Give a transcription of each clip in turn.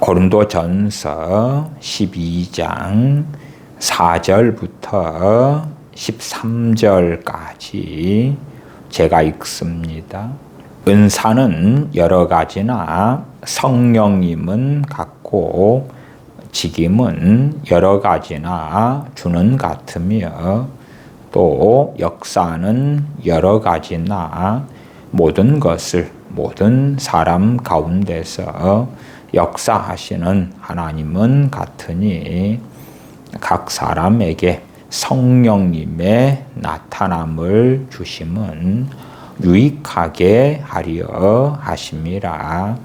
고린도전서 12장 4절부터 13절까지 제가 읽습니다. 은사는 여러 가지나 성령님은 같고 직임은 여러 가지나 주는 같으며 또 역사는 여러 가지나 모든 것을 모든 사람 가운데서 역사하시는 하나님은 같으니 각 사람에게 성령님의 나타남을 주심은 유익하게 하려 하심이라.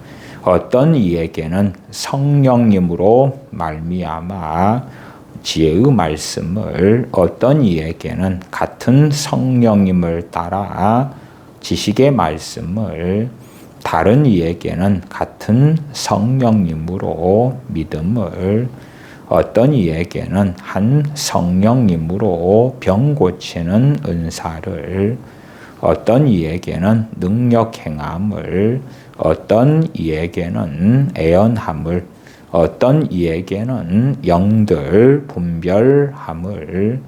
어떤 이에게는 성령님으로 말미암아 지혜의 말씀을, 어떤 이에게는 같은 성령님을 따라 지식의 말씀을, 다른 이에게는 같은 성령님으로 믿음을, 어떤 이에게는 한 성령님으로 병 고치는 은사를, 어떤 이에게는 능력 행함을, 어떤 이에게는 애언함을, 어떤 이에게는 영들 분별함을,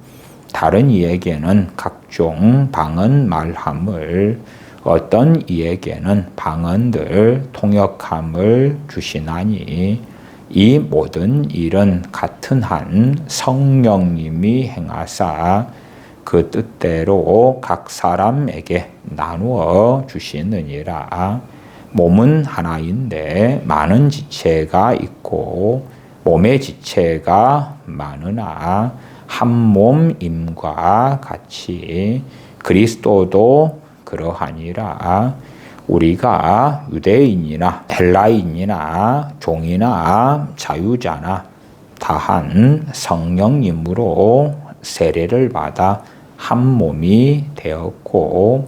다른 이에게는 각종 방언 말함을, 어떤 이에게는 방언들 통역함을 주시나니 이 모든 일은 같은 한 성령님이 행하사 그 뜻대로 각 사람에게 나누어 주시느니라. 몸은 하나인데 많은 지체가 있고 몸의 지체가 많으나 한 몸임과 같이 그리스도도 그러하니라. 우리가 유대인이나 헬라인이나 종이나 자유자나 다한 성령님으로 세례를 받아 한 몸이 되었고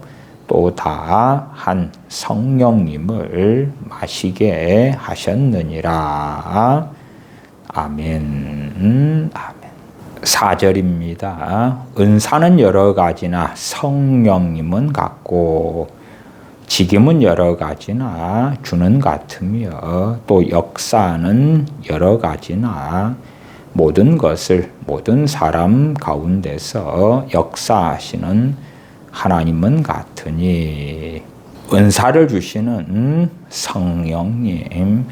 또 다 한 성령님을 마시게 하셨느니라. 아멘. 아멘. 4절입니다. 은사는 여러 가지나 성령님은 같고 직임은 여러 가지나 주는 같으며 또 역사는 여러 가지나 모든 것을 모든 사람 가운데서 역사하시는 하나님은 같으니 은사를 주시는 성령님,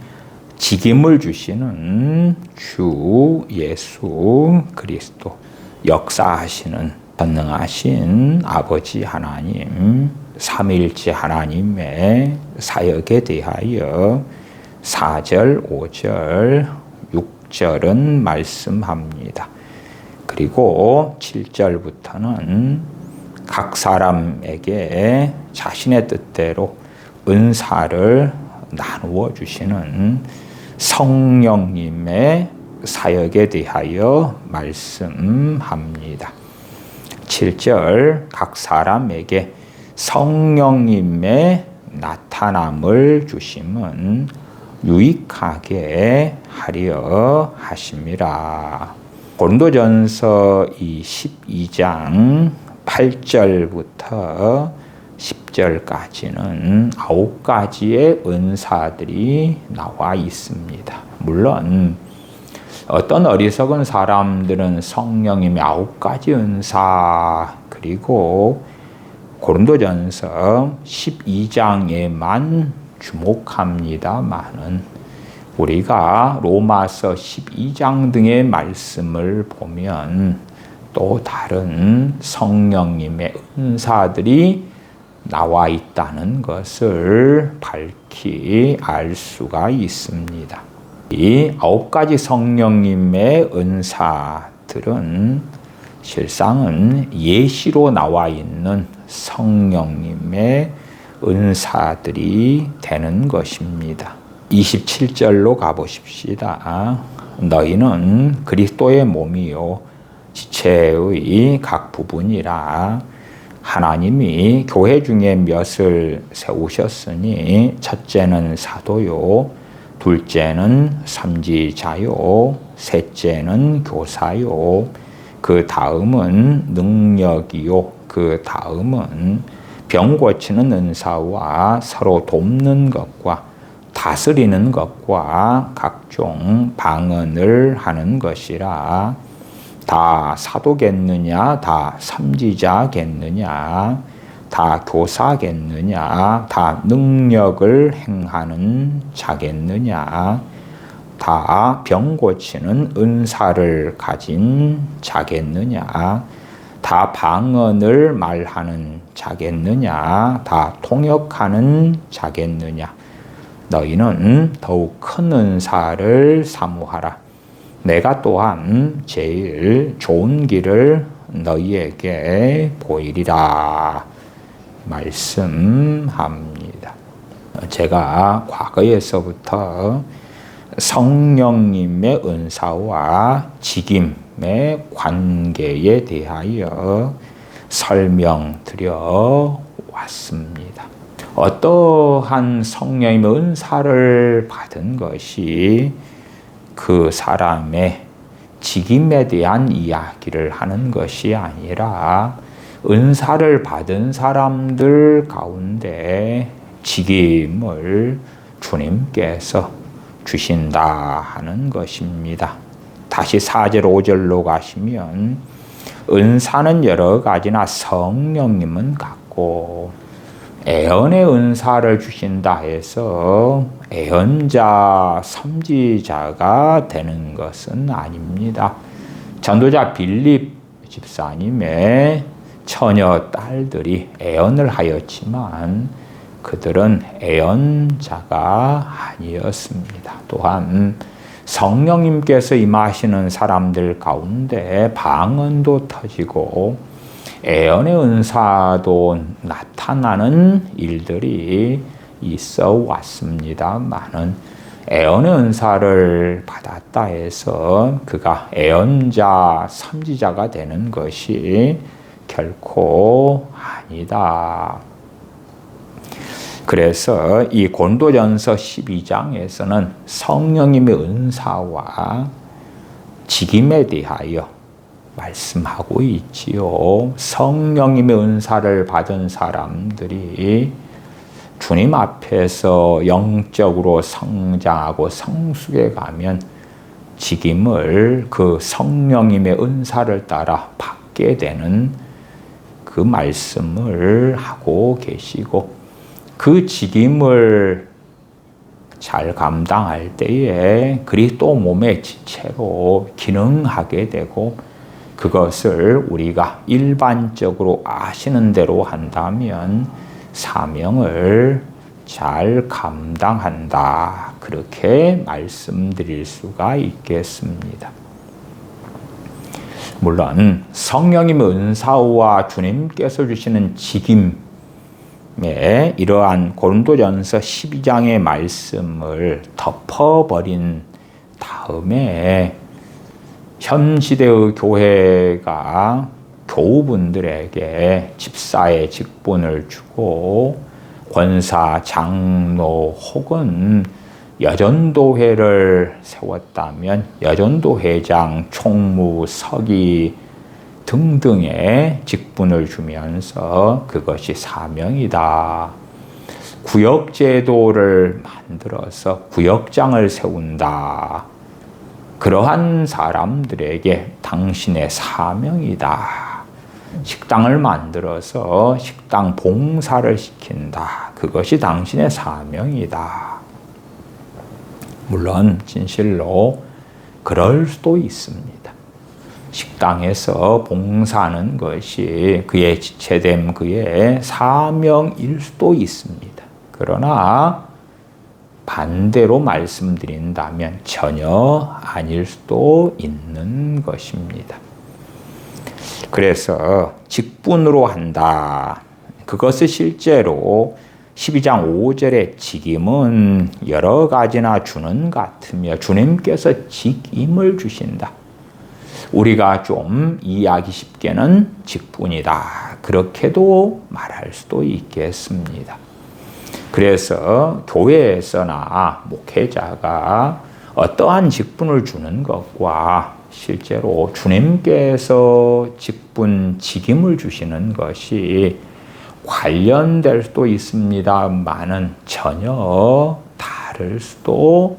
직임을 주시는 주 예수 그리스도, 역사하시는 전능하신 아버지 하나님, 삼위일체 하나님의 사역에 대하여 4절, 5절, 6절은 말씀합니다. 그리고 7절부터는 각 사람에게 자신의 뜻대로 은사를 나누어 주시는 성령님의 사역에 대하여 말씀합니다. 7절 각 사람에게 성령님의 나타남을 주심은 유익하게 하려 하심이라. 고린도전서 12장 8절부터 10절까지는 9가지의 은사들이 나와 있습니다. 물론 어떤 어리석은 사람들은 성령님의 9가지 은사 그리고 고린도전서 12장에만 주목합니다마는 우리가 로마서 12장 등의 말씀을 보면 또 다른 성령님의 은사들이 나와 있다는 것을 밝히 알 수가 있습니다. 이 9가지 성령님의 은사들은 실상은 예시로 나와 있는 성령님의 은사들이 되는 것입니다. 27절로 가보십시다. 너희는 그리스도의 몸이요 지체의 각 부분이라. 하나님이 교회 중에 몇을 세우셨으니 첫째는 사도요, 둘째는 선지자요, 셋째는 교사요, 그 다음은 능력이요, 그 다음은 병 고치는 은사와 서로 돕는 것과 다스리는 것과 각종 방언을 하는 것이라 다 사도겠느냐, 다 선지자겠느냐, 다 교사겠느냐, 다 능력을 행하는 자겠느냐, 다 병 고치는 은사를 가진 자겠느냐, 다 방언을 말하는 자겠느냐, 다 통역하는 자겠느냐. 너희는 더욱 큰 은사를 사모하라. 내가 또한 제일 좋은 길을 너희에게 보이리라 말씀합니다. 제가 과거에서부터 성령님의 은사와 직임의 관계에 대하여 설명드려 왔습니다. 어떠한 성령님의 은사를 받은 것이 그 사람의 직임에 대한 이야기를 하는 것이 아니라 은사를 받은 사람들 가운데 직임을 주님께서 주신다 하는 것입니다. 다시 4절 5절로 가시면 은사는 여러 가지나 성령님은 같고 애언의 은사를 주신다 해서 애언자, 선지자가 되는 것은 아닙니다. 전도자 빌립 집사님의 처녀 딸들이 애언을 하였지만 그들은 애언자가 아니었습니다. 또한 성령님께서 임하시는 사람들 가운데 방언도 터지고 애언의 은사도 나타나는 일들이 있어 왔습니다만은 애언의 은사를 받았다 해서 그가 애언자, 선지자가 되는 것이 결코 아니다. 그래서 이 고린도전서 12장에서는 성령님의 은사와 직임에 대하여 말씀하고 있지요. 성령님의 은사를 받은 사람들이 주님 앞에서 영적으로 성장하고 성숙해 가면 직임을 그 성령님의 은사를 따라 받게 되는 그 말씀을 하고 계시고 그 직임을 잘 감당할 때에 그리스도 몸의 지체로 기능하게 되고 그것을 우리가 일반적으로 아시는 대로 한다면 사명을 잘 감당한다. 그렇게 말씀드릴 수가 있겠습니다. 물론 성령님의 은사와 주님께서 주시는 직임에 이러한 고린도전서 12장의 말씀을 덮어버린 다음에 현 시대의 교회가 교우분들에게 집사의 직분을 주고 권사, 장로 혹은 여전도회를 세웠다면 여전도회장, 총무, 서기 등등의 직분을 주면서 그것이 사명이다. 구역제도를 만들어서 구역장을 세운다. 그러한 사람들에게 당신의 사명이다. 식당을 만들어서 식당 봉사를 시킨다. 그것이 당신의 사명이다. 물론 진실로 그럴 수도 있습니다. 식당에서 봉사하는 것이 그의 지체됨, 그의 사명일 수도 있습니다. 그러나 반대로 말씀드린다면 전혀 아닐 수도 있는 것입니다. 그래서 직분으로 한다. 그것을 실제로 12장 5절의 직임은 여러 가지나 주는 같으며 주님께서 직임을 주신다. 우리가 좀 이해하기 쉽게는 직분이다. 그렇게도 말할 수도 있겠습니다. 그래서 교회에서나 목회자가 어떠한 직분을 주는 것과 실제로 주님께서 직분, 직임을 주시는 것이 관련될 수도 있습니다만은 전혀 다를 수도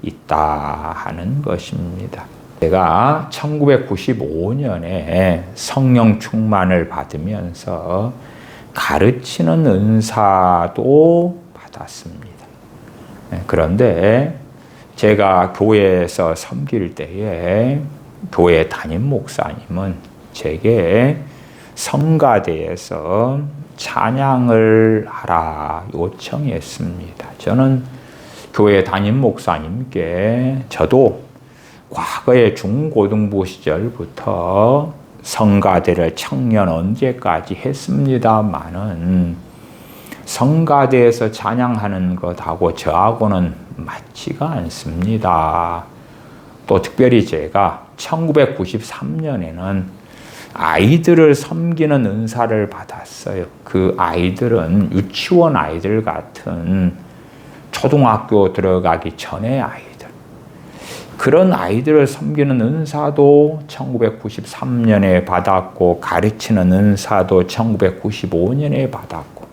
있다 하는 것입니다. 제가 1995년에 성령 충만을 받으면서 가르치는 은사도 받았습니다. 그런데 제가 교회에서 섬길 때에 교회 담임 목사님은 제게 성가대에서 찬양을 하라 요청했습니다. 저는 교회 담임 목사님께 저도 과거의 중고등부 시절부터 성가대를 청년 언제까지 했습니다마는 성가대에서 찬양하는 것하고 저하고는 맞지가 않습니다. 또 특별히 제가 1993년에는 아이들을 섬기는 은사를 받았어요. 그 아이들은 유치원 아이들 같은 초등학교 들어가기 전의 아이들. 그런 아이들을 섬기는 은사도 1993년에 받았고 가르치는 은사도 1995년에 받았고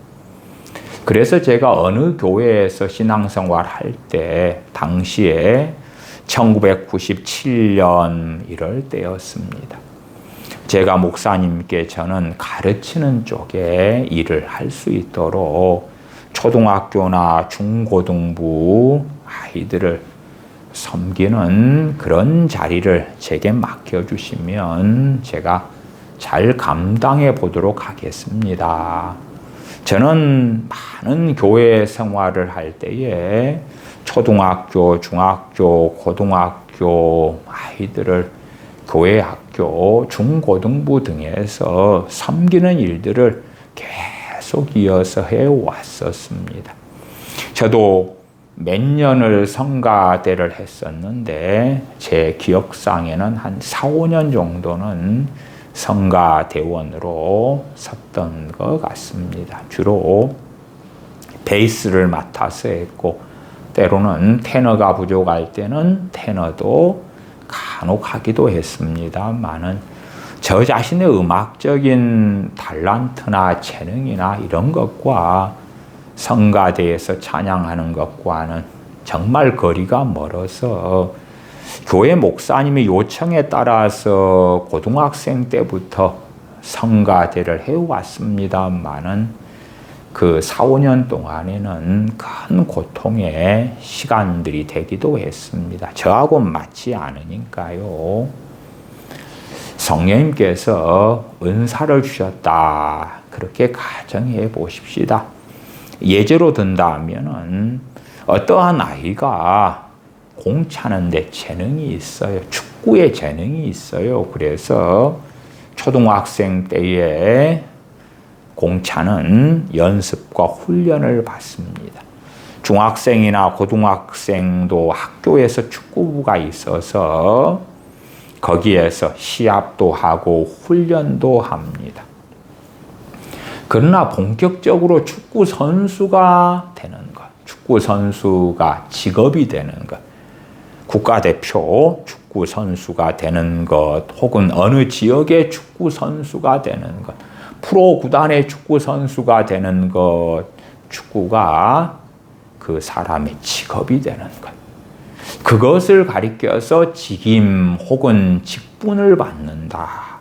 그래서 제가 어느 교회에서 신앙생활 할 때 당시에 1997년 이럴 때였습니다. 제가 목사님께 저는 가르치는 쪽에 일을 할 수 있도록 초등학교나 중고등부 아이들을 섬기는 그런 자리를 제게 맡겨주시면 제가 잘 감당해 보도록 하겠습니다. 저는 많은 교회 생활을 할 때에 초등학교, 중학교, 고등학교 아이들을 교회 학교, 중고등부 등에서 섬기는 일들을 계속 이어서 해왔었습니다. 저도 몇 년을 성가대를 했었는데 제 기억상에는 한 4, 5년 정도는 성가대원으로 섰던 것 같습니다. 주로 베이스를 맡아서 했고 때로는 테너가 부족할 때는 테너도 간혹 하기도 했습니다만은 저 자신의 음악적인 달란트나 재능이나 이런 것과 성가대에서 찬양하는 것과는 정말 거리가 멀어서 교회 목사님의 요청에 따라서 고등학생 때부터 성가대를 해왔습니다만은 그 4, 5년 동안에는 큰 고통의 시간들이 되기도 했습니다. 저하고 맞지 않으니까요. 성령님께서 은사를 주셨다. 그렇게 가정해 보십시다. 예제로 든다면은 어떠한 아이가 공 차는데 재능이 있어요. 축구에 재능이 있어요. 그래서 초등학생 때에 공 차는 연습과 훈련을 받습니다. 중학생이나 고등학생도 학교에서 축구부가 있어서 거기에서 시합도 하고 훈련도 합니다. 그러나 본격적으로 축구 선수가 되는 것, 축구 선수가 직업이 되는 것, 국가대표 축구 선수가 되는 것, 혹은 어느 지역의 축구 선수가 되는 것, 프로 구단의 축구 선수가 되는 것, 축구가 그 사람의 직업이 되는 것. 그것을 가리켜서 직임 혹은 직분을 받는다.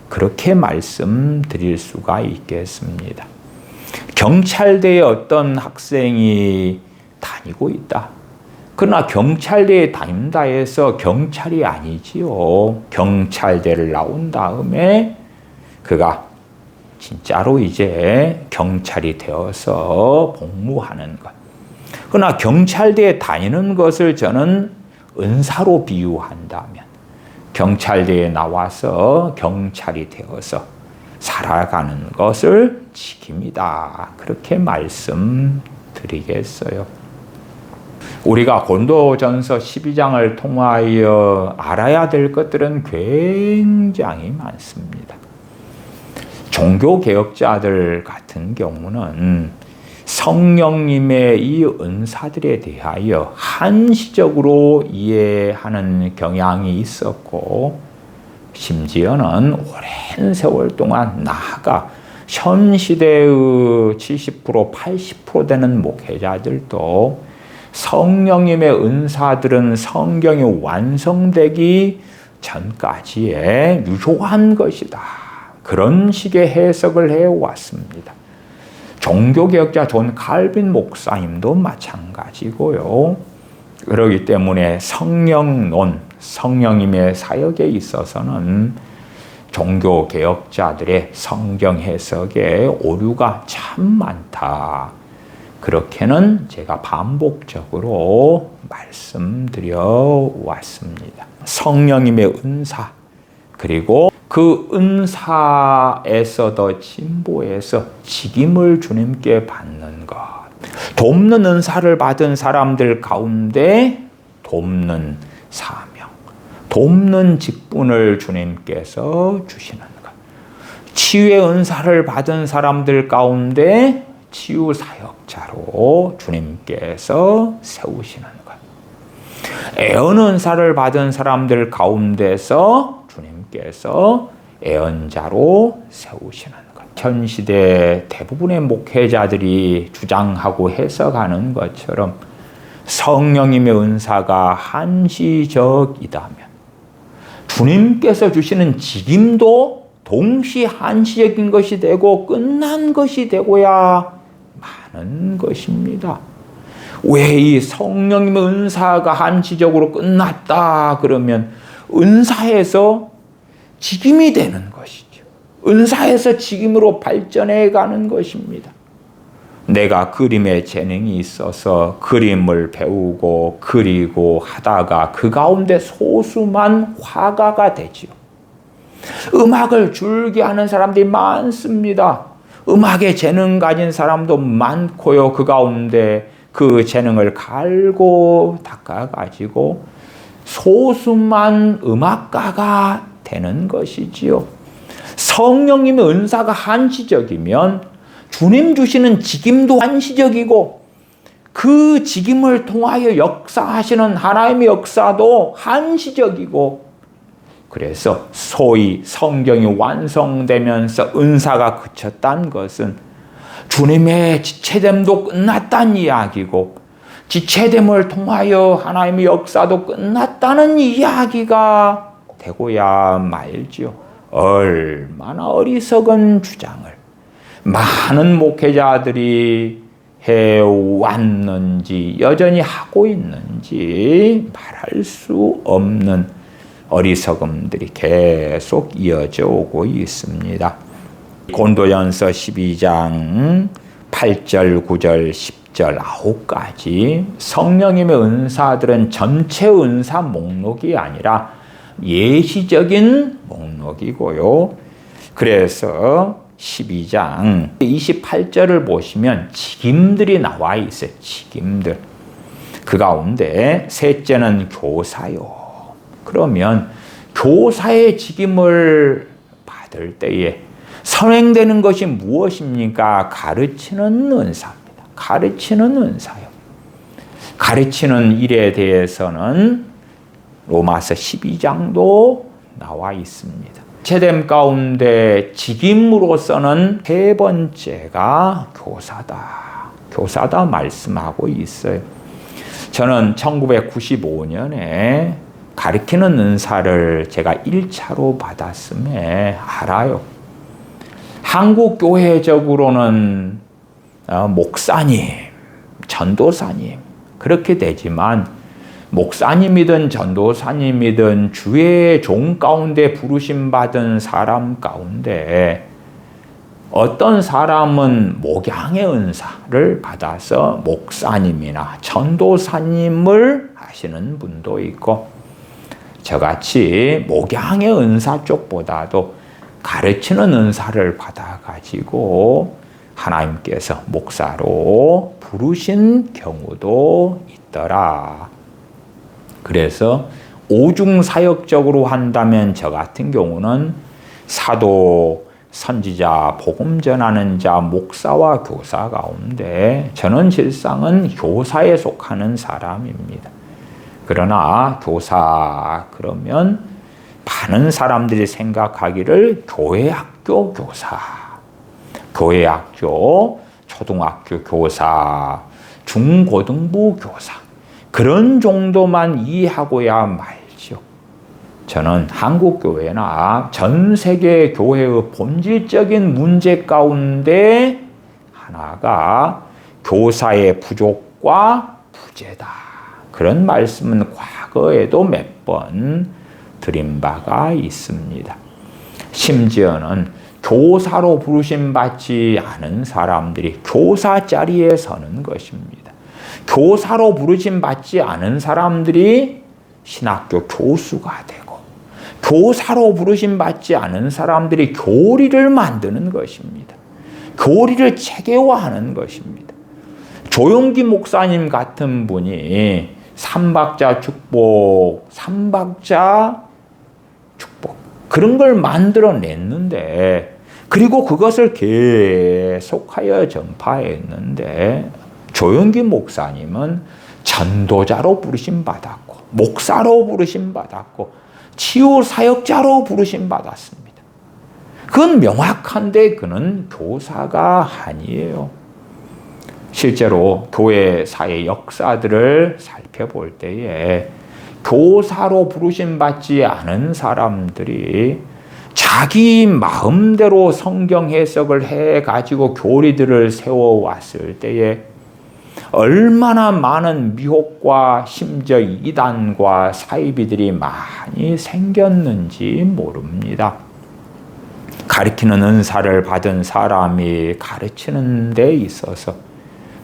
그렇게 말씀드릴 수가 있겠습니다. 경찰대에 어떤 학생이 다니고 있다. 그러나 경찰대에 다닌다 해서 경찰이 아니지요. 경찰대를 나온 다음에 그가 진짜로 이제 경찰이 되어서 복무하는 것. 그러나 경찰대에 다니는 것을 저는 은사로 비유한다면 경찰대에 나와서 경찰이 되어서 살아가는 것을 지킵니다. 그렇게 말씀드리겠어요. 우리가 고린도전서 12장을 통하여 알아야 될 것들은 굉장히 많습니다. 종교개혁자들 같은 경우는 성령님의 이 은사들에 대하여 한시적으로 이해하는 경향이 있었고 심지어는 오랜 세월 동안 나아가 현 시대의 70%, 80% 되는 목회자들도 성령님의 은사들은 성경이 완성되기 전까지의 유효한 것이다. 그런 식의 해석을 해왔습니다. 종교개혁자 존 칼빈 목사님도 마찬가지고요. 그렇기 때문에 성령론, 성령님의 사역에 있어서는 종교개혁자들의 성경 해석에 오류가 참 많다. 그렇게는 제가 반복적으로 말씀드려 왔습니다. 성령님의 은사, 그리고 그 은사에서 더 진보해서 직임을 주님께 받는 것. 돕는 은사를 받은 사람들 가운데 돕는 사명, 돕는 직분을 주님께서 주시는 것. 치유의 은사를 받은 사람들 가운데 치유 사역자로 주님께서 세우시는 것. 애언 은사를 받은 사람들 가운데서 주님께서 애언자로 세우시는 것. 현 시대 대부분의 목회자들이 주장하고 해석하는 것처럼 성령님의 은사가 한시적이다면 주님께서 주시는 직임도 동시 한시적인 것이 되고 끝난 것이 되고야 마는 것입니다. 왜 이 성령님의 은사가 한시적으로 끝났다 그러면 은사에서 직임이 되는 것이죠. 은사에서 직임으로 발전해 가는 것입니다. 내가 그림에 재능이 있어서 그림을 배우고 그리고 하다가 그 가운데 소수만 화가가 되지요. 음악을 줄게 하는 사람들이 많습니다. 음악에 재능 가진 사람도 많고요. 그 가운데 그 재능을 갈고 닦아가지고 소수만 음악가가 되는 것이지요. 성령님의 은사가 한시적이면 주님 주시는 직임도 한시적이고 그 직임을 통하여 역사하시는 하나님의 역사도 한시적이고, 그래서 소위 성경이 완성되면서 은사가 그쳤다는 것은 주님의 지체됨도 끝났다는 이야기고 지체됨을 통하여 하나님의 역사도 끝났다는 이야기가 되고야 말지요. 얼마나 어리석은 주장을 많은 목회자들이 해왔는지 여전히 하고 있는지 말할 수 없는 어리석음들이 계속 이어져 오고 있습니다. 고린도전서 12장 8절, 9절, 10절 9가지 성령님의 은사들은 전체 은사 목록이 아니라 예시적인 목록이고요. 그래서 12장 28절을 보시면 직임들이 나와 있어요. 직임들. 그 가운데 셋째는 교사요. 그러면 교사의 직임을 받을 때에 선행되는 것이 무엇입니까? 가르치는 은사입니다. 가르치는 은사요. 가르치는 일에 대해서는 로마서 12장도 나와 있습니다. 체됨 가운데 직임으로서는 세 번째가 교사다. 교사다 말씀하고 있어요. 저는 1995년에 가르치는 은사를 제가 1차로 받았음에 알아요. 한국 교회적으로는 목사님, 전도사님 그렇게 되지만 목사님이든 전도사님이든 주의 종 가운데 부르심 받은 사람 가운데 어떤 사람은 목양의 은사를 받아서 목사님이나 전도사님을 하시는 분도 있고, 저같이 목양의 은사 쪽보다도 가르치는 은사를 받아가지고 하나님께서 목사로 부르신 경우도 있더라. 그래서 오중사역적으로 한다면 저 같은 경우는 사도, 선지자, 복음 전하는 자, 목사와 교사 가운데 저는 실상은 교사에 속하는 사람입니다. 그러나 교사 그러면 많은 사람들이 생각하기를 교회학교 교사, 교회학교, 초등학교 교사, 중고등부 교사 그런 정도만 이해하고야 말지요. 저는 한국교회나 전 세계 교회의 본질적인 문제 가운데 하나가 교사의 부족과 부재다. 그런 말씀은 과거에도 몇 번 드린 바가 있습니다. 심지어는 교사로 부르심 받지 않은 사람들이 교사 자리에 서는 것입니다. 교사로 부르심 받지 않은 사람들이 신학교 교수가 되고, 교사로 부르심 받지 않은 사람들이 교리를 만드는 것입니다. 교리를 체계화하는 것입니다. 조용기 목사님 같은 분이 삼박자 축복, 삼박자 축복 그런 걸 만들어냈는데, 그리고 그것을 계속하여 전파했는데, 조용기 목사님은 전도자로 부르심 받았고, 목사로 부르심 받았고, 치유 사역자로 부르심 받았습니다. 그건 명확한데 그는 교사가 아니에요. 실제로 교회사의 역사들을 살펴볼 때에 교사로 부르심 받지 않은 사람들이 자기 마음대로 성경 해석을 해가지고 교리들을 세워왔을 때에 얼마나 많은 미혹과 심지어 이단과 사이비들이 많이 생겼는지 모릅니다. 가르치는 은사를 받은 사람이 가르치는 데 있어서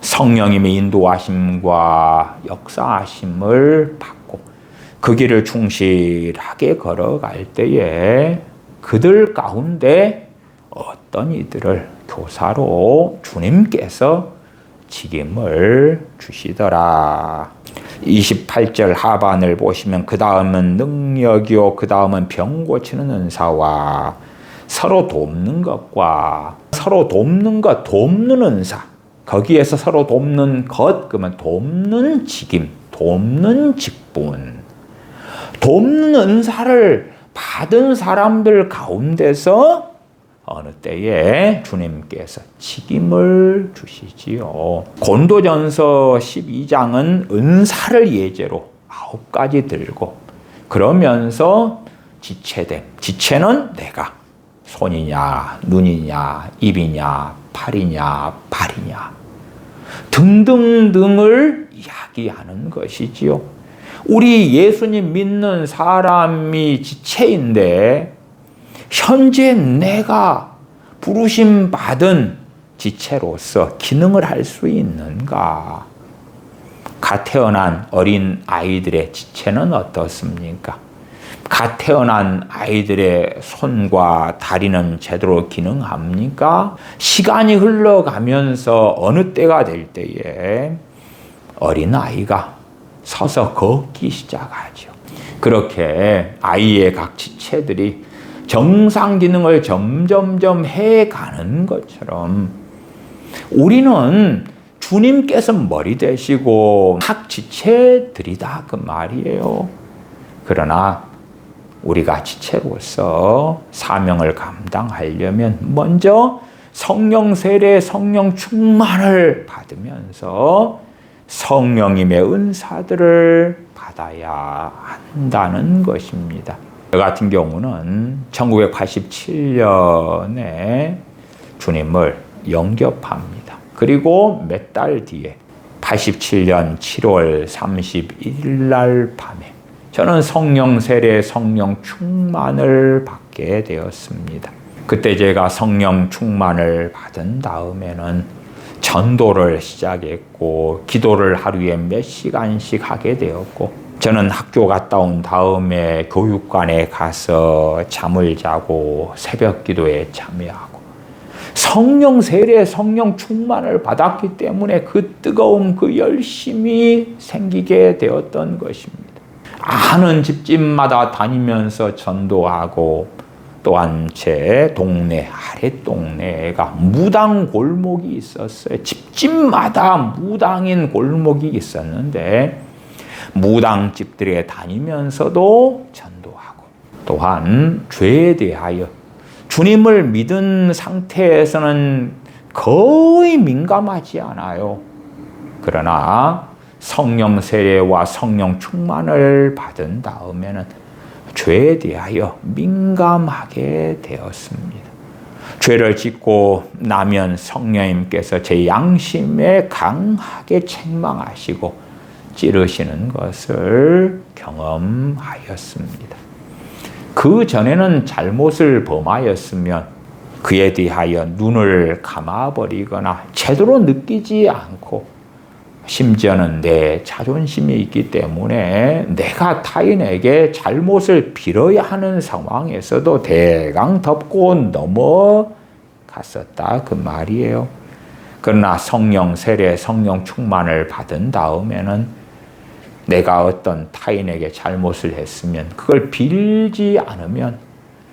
성령님의 인도하심과 역사하심을 받고 그 길을 충실하게 걸어갈 때에 그들 가운데 어떤 이들을 교사로 주님께서 직임을 주시더라. 28절 하반을 보시면 그 다음은 능력이요, 그 다음은 병 고치는 은사와 서로 돕는 것과 서로 돕는 것, 돕는 은사, 거기에서 서로 돕는 것, 그러면 돕는 직임, 돕는 직분, 돕는 은사를 받은 사람들 가운데서 어느 때에 주님께서 직임을 주시지요. 고린도전서 12장은 은사를 예제로 9가지 들고 그러면서 지체됨. 지체는 내가 손이냐, 눈이냐, 입이냐, 팔이냐, 발이냐 등등등을 이야기하는 것이지요. 우리 예수님 믿는 사람이 지체인데 현재 내가 부르심 받은 지체로서 기능을 할 수 있는가? 갓 태어난 어린 아이들의 지체는 어떻습니까? 갓 태어난 아이들의 손과 다리는 제대로 기능합니까? 시간이 흘러가면서 어느 때가 될 때에 어린 아이가 서서 걷기 시작하죠. 그렇게 아이의 각 지체들이 정상 기능을 점점점 해가는 것처럼 우리는 주님께서 머리 되시고 각 지체들이다 그 말이에요. 그러나 우리가 지체로서 사명을 감당하려면 먼저 성령 세례, 성령 충만을 받으면서 성령님의 은사들을 받아야 한다는 것입니다. 저 같은 경우는 1987년에 주님을 영접합니다. 그리고 몇 달 뒤에 87년 7월 31일 날 밤에 저는 성령 세례, 성령 충만을 받게 되었습니다. 그때 제가 성령 충만을 받은 다음에는 전도를 시작했고 기도를 하루에 몇 시간씩 하게 되었고 저는 학교 갔다 온 다음에 교육관에 가서 잠을 자고 새벽 기도에 참여하고 성령 세례, 성령 충만을 받았기 때문에 그 뜨거움, 그 열심이 생기게 되었던 것입니다. 아는 집집마다 다니면서 전도하고 또한 제 동네, 아랫동네가 무당 골목이 있었어요. 집집마다 무당인 골목이 있었는데 무당집들에 다니면서도 전도하고 또한 죄에 대하여 주님을 믿은 상태에서는 거의 민감하지 않아요. 그러나 성령 세례와 성령 충만을 받은 다음에는 죄에 대하여 민감하게 되었습니다. 죄를 짓고 나면 성령님께서 제 양심에 강하게 책망하시고 찌르시는 것을 경험하였습니다. 그 전에는 잘못을 범하였으면 그에 대하여 눈을 감아버리거나 제대로 느끼지 않고 심지어는 내 자존심이 있기 때문에 내가 타인에게 잘못을 빌어야 하는 상황에서도 대강 덮고 넘어갔었다 그 말이에요. 그러나 성령 세례, 성령 충만을 받은 다음에는 내가 어떤 타인에게 잘못을 했으면 그걸 빌지 않으면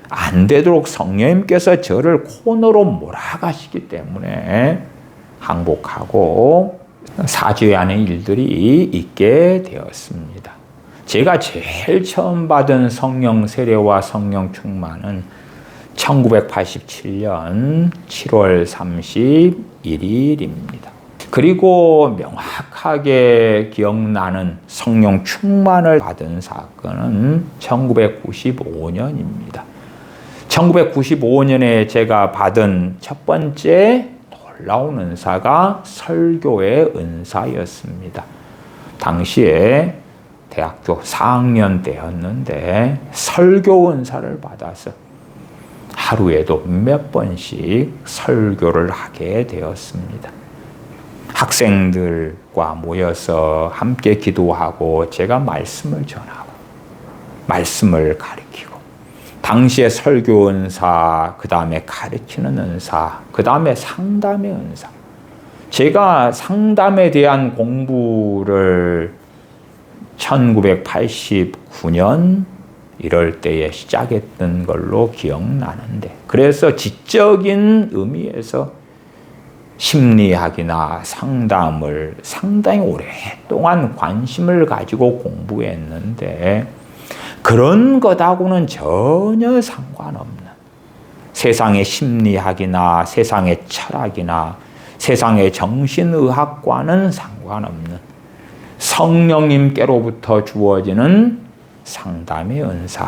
안 되도록 성령님께서 저를 코너로 몰아가시기 때문에 항복하고 사죄해야 하는 일들이 있게 되었습니다. 제가 제일 처음 받은 성령 세례와 성령 충만은 1987년 7월 31일입니다. 그리고 명확하게 기억나는 성령 충만을 받은 사건은 1995년입니다. 1995년에 제가 받은 첫 번째 놀라운 은사가 설교의 은사였습니다. 당시에 대학교 4학년 때였는데 설교 은사를 받아서 하루에도 몇 번씩 설교를 하게 되었습니다. 학생들과 모여서 함께 기도하고 제가 말씀을 전하고 말씀을 가르치고 당시에 설교 은사, 그 다음에 가르치는 은사, 그 다음에 상담의 은사. 제가 상담에 대한 공부를 1989년 이럴 때에 시작했던 걸로 기억나는데, 그래서 지적인 의미에서 심리학이나 상담을 상당히 오랫동안 관심을 가지고 공부했는데 그런 것하고는 전혀 상관없는 세상의 심리학이나 세상의 철학이나 세상의 정신의학과는 상관없는 성령님께로부터 주어지는 상담의 은사.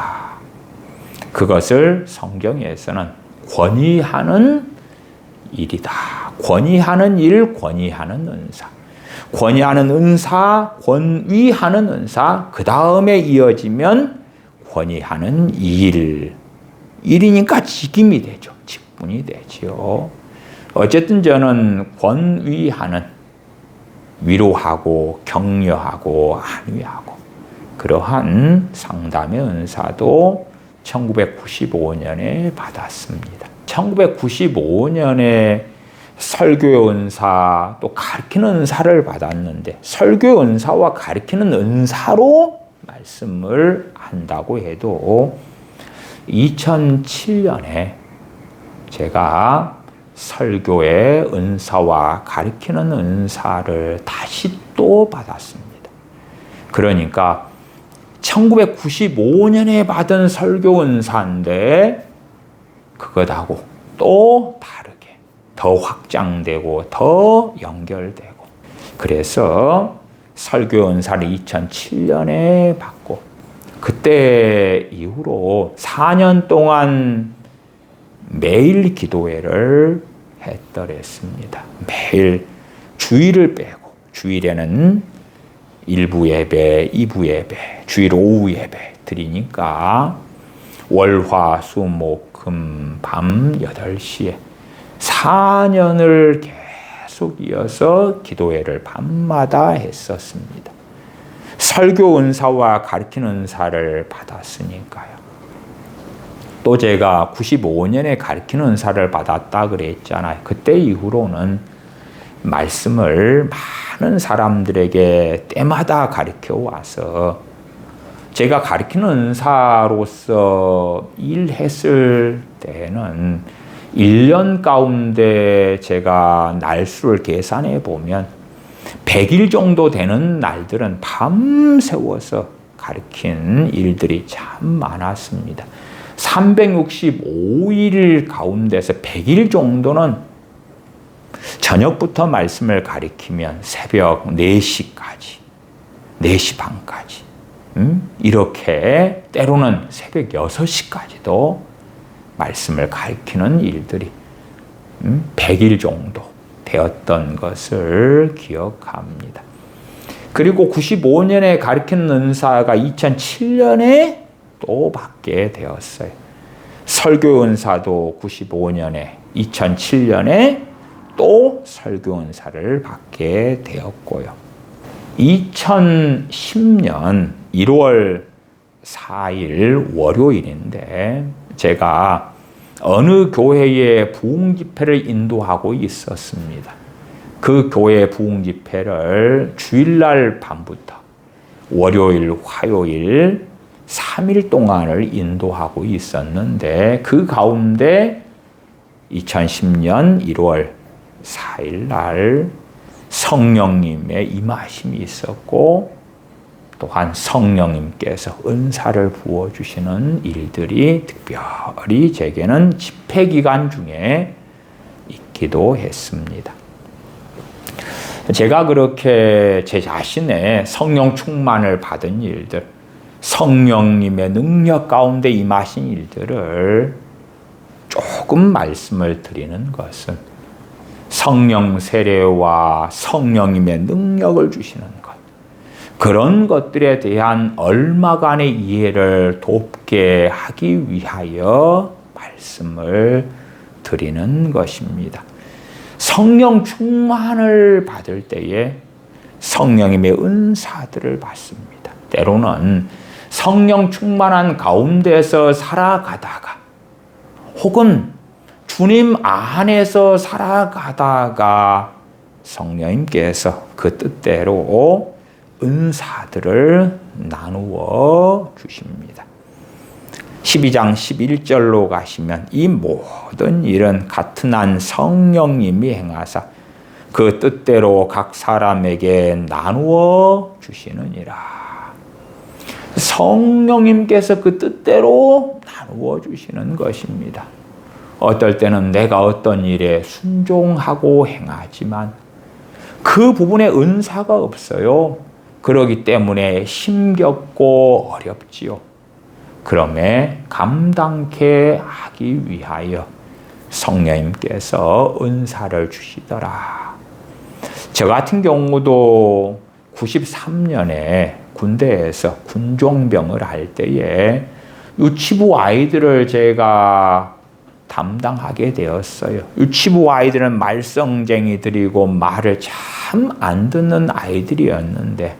그것을 성경에서는 권위하는 일이다. 권위하는 일, 권위하는 은사. 권위하는 은사, 권위하는 은사, 그 다음에 이어지면 권위하는 일. 일이니까 직임이 되죠. 직분이 되죠. 어쨌든 저는 권위하는, 위로하고 격려하고 안위하고 그러한 상담의 은사도 1995년에 받았습니다. 1995년에 설교 은사 또 가르치는 은사를 받았는데 설교 은사와 가르치는 은사로 말씀을 한다고 해도 2007년에 제가 설교의 은사와 가르치는 은사를 다시 또 받았습니다. 그러니까 1995년에 받은 설교 은사인데 그것하고 또 다르게 더 확장되고 더 연결되고 그래서 설교 은사를 2007년에 받고 그때 이후로 4년 동안 매일 기도회를 했더랬습니다. 매일 주일을 빼고 주일에는 1부 예배, 2부 예배, 주일 오후 예배 드리니까 월화 수목 금 밤 8시에 4년을 계속 이어서 기도회를 밤마다 했었습니다. 설교 은사와 가르치는 은사를 받았으니까요. 또 제가 95년에 가르치는 은사를 받았다 그랬잖아요. 그때 이후로는 말씀을 많은 사람들에게 때마다 가르쳐 와서 제가 가르치는 은사로서 일했을 때는 1년 가운데 제가 날수를 계산해 보면 100일 정도 되는 날들은 밤새워서 가르친 일들이 참 많았습니다. 365일 가운데서 100일 정도는 저녁부터 말씀을 가르치면 새벽 4시까지 4시 반까지. 이렇게 때로는 새벽 6시까지도 말씀을 가르치는 일들이 100일 정도 되었던 것을 기억합니다. 그리고 95년에 가르치는 은사가 2007년에 또 받게 되었어요. 설교 은사도 95년에 2007년에 또 설교 은사를 받게 되었고요. 2010년 1월 4일 월요일인데 제가 어느 교회의 부흥 집회를 인도하고 있었습니다. 그 교회 부흥 집회를 주일날 밤부터 월요일, 화요일 3일 동안을 인도하고 있었는데 그 가운데 2010년 1월 4일 날 성령님의 임하심이 있었고 또한 성령님께서 은사를 부어주시는 일들이 특별히 제게는 집회 기간 중에 있기도 했습니다. 제가 그렇게 제 자신의 성령 충만을 받은 일들, 성령님의 능력 가운데 임하신 일들을 조금 말씀을 드리는 것은 성령 세례와 성령님의 능력을 주시는 것, 그런 것들에 대한 얼마간의 이해를 돕게 하기 위하여 말씀을 드리는 것입니다. 성령 충만을 받을 때에 성령님의 은사들을 받습니다. 때로는 성령 충만한 가운데서 살아가다가 혹은 주님 안에서 살아가다가 성령님께서 그 뜻대로 은사들을 나누어 주십니다. 12장 11절로 가시면 이 모든 일은 같은 한 성령님이 행하사 그 뜻대로 각 사람에게 나누어 주시느니라. 성령님께서 그 뜻대로 나누어 주시는 것입니다. 어떨 때는 내가 어떤 일에 순종하고 행하지만 그 부분에 은사가 없어요. 그러기 때문에 힘겹고 어렵지요. 그럼에 감당케 하기 위하여 성령님께서 은사를 주시더라. 저 같은 경우도 93년에 군대에서 군종병을 할 때에 유치부 아이들을 제가 담당하게 되었어요. 유치부 아이들은 말썽쟁이들이고 말을 참 안 듣는 아이들이었는데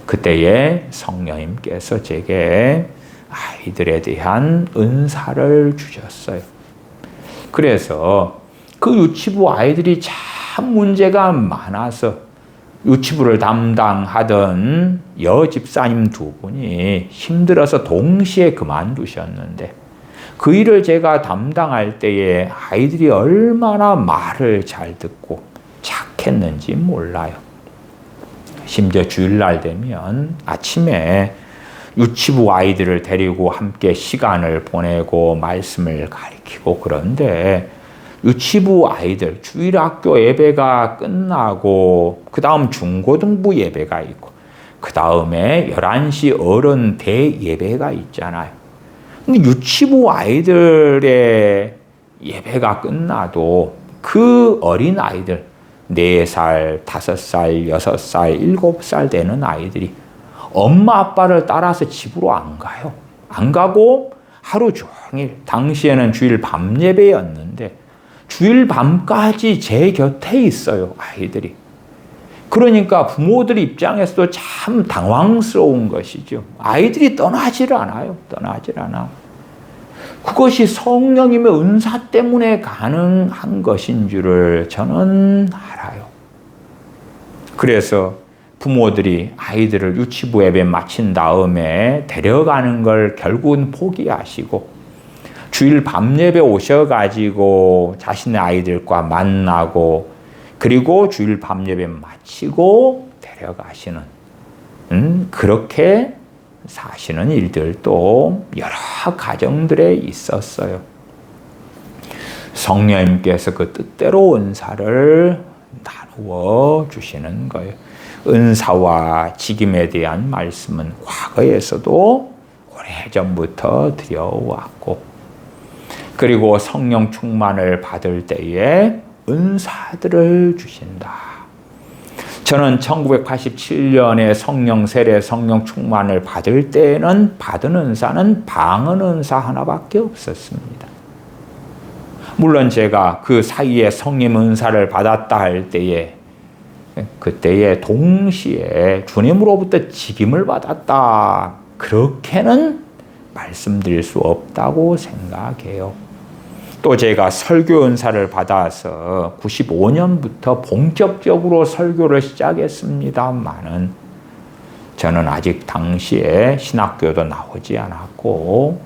그때에 성령님께서 제게 아이들에 대한 은사를 주셨어요. 그래서 그 유치부 아이들이 참 문제가 많아서 유치부를 담당하던 여집사님 2분이 힘들어서 동시에 그만두셨는데 그 일을 제가 담당할 때에 아이들이 얼마나 말을 잘 듣고 착했는지 몰라요. 심지어 주일날 되면 아침에 유치부 아이들을 데리고 함께 시간을 보내고 말씀을 가르치고 그런데 유치부 아이들 주일학교 예배가 끝나고 그 다음 중고등부 예배가 있고 그 다음에 11시 어른 대예배가 있잖아요. 근데 유치부 아이들의 예배가 끝나도 그 어린 아이들 4살, 5살, 6살, 7살 되는 아이들이 엄마 아빠를 따라서 집으로 안 가요. 안 가고 하루 종일 당시에는 주일 밤 예배였는데 주일 밤까지 제 곁에 있어요. 아이들이. 그러니까 부모들 입장에서도 참 당황스러운 것이죠. 아이들이 떠나질 않아요. 떠나질 않아. 그것이 성령님의 은사 때문에 가능한 것인 줄을 저는 알아요. 그래서 부모들이 아이들을 유치부 예배 마친 다음에 데려가는 걸 결국은 포기하시고 주일 밤 예배 오셔가지고 자신의 아이들과 만나고 그리고 주일 밤 예배 마치고 데려가시는 그렇게 사시는 일들도 여러 가정들에 있었어요. 성령님께서 그 뜻대로 은사를 나누어 주시는 거예요. 은사와 직임에 대한 말씀은 과거에서도 오래전부터 드려왔고, 그리고 성령 충만을 받을 때에 은사들을 주신다. 저는 1987년에 성령 세례, 성령 충만을 받을 때에는 받은 은사는 방언 은사 하나밖에 없었습니다. 물론 제가 그 사이에 성령 은사를 받았다 할 때에 그때에 동시에 주님으로부터 직임을 받았다, 그렇게는 말씀드릴 수 없다고 생각해요. 또 제가 설교 은사를 받아서 95년부터 본격적으로 설교를 시작했습니다만은 저는 아직 당시에 신학교도 나오지 않았고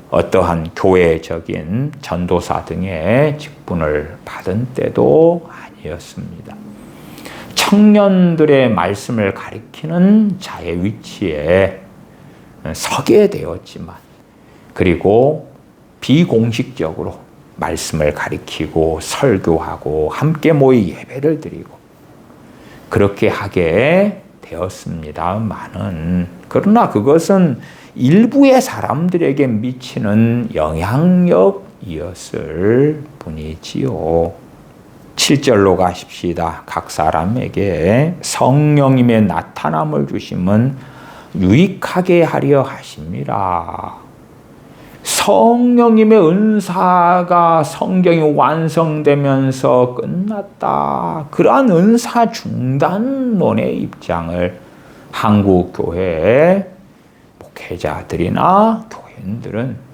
어떠한 교회적인 전도사 등의 직분을 받은 때도 아니었습니다. 청년들의 말씀을 가리키는 자의 위치에 서게 되었지만, 그리고 비공식적으로 말씀을 가리키고 설교하고 함께 모이 예배를 드리고 그렇게 하게 되었습니다만은, 그러나 그것은 일부의 사람들에게 미치는 영향력이었을 뿐이지요. 7절로 가십시다. 각 사람에게 성령님의 나타남을 주심은 유익하게 하려 하심이라. 성령님의 은사가 성경이 완성되면서 끝났다, 그러한 은사 중단론의 입장을 한국 교회의 목회자들이나 교인들은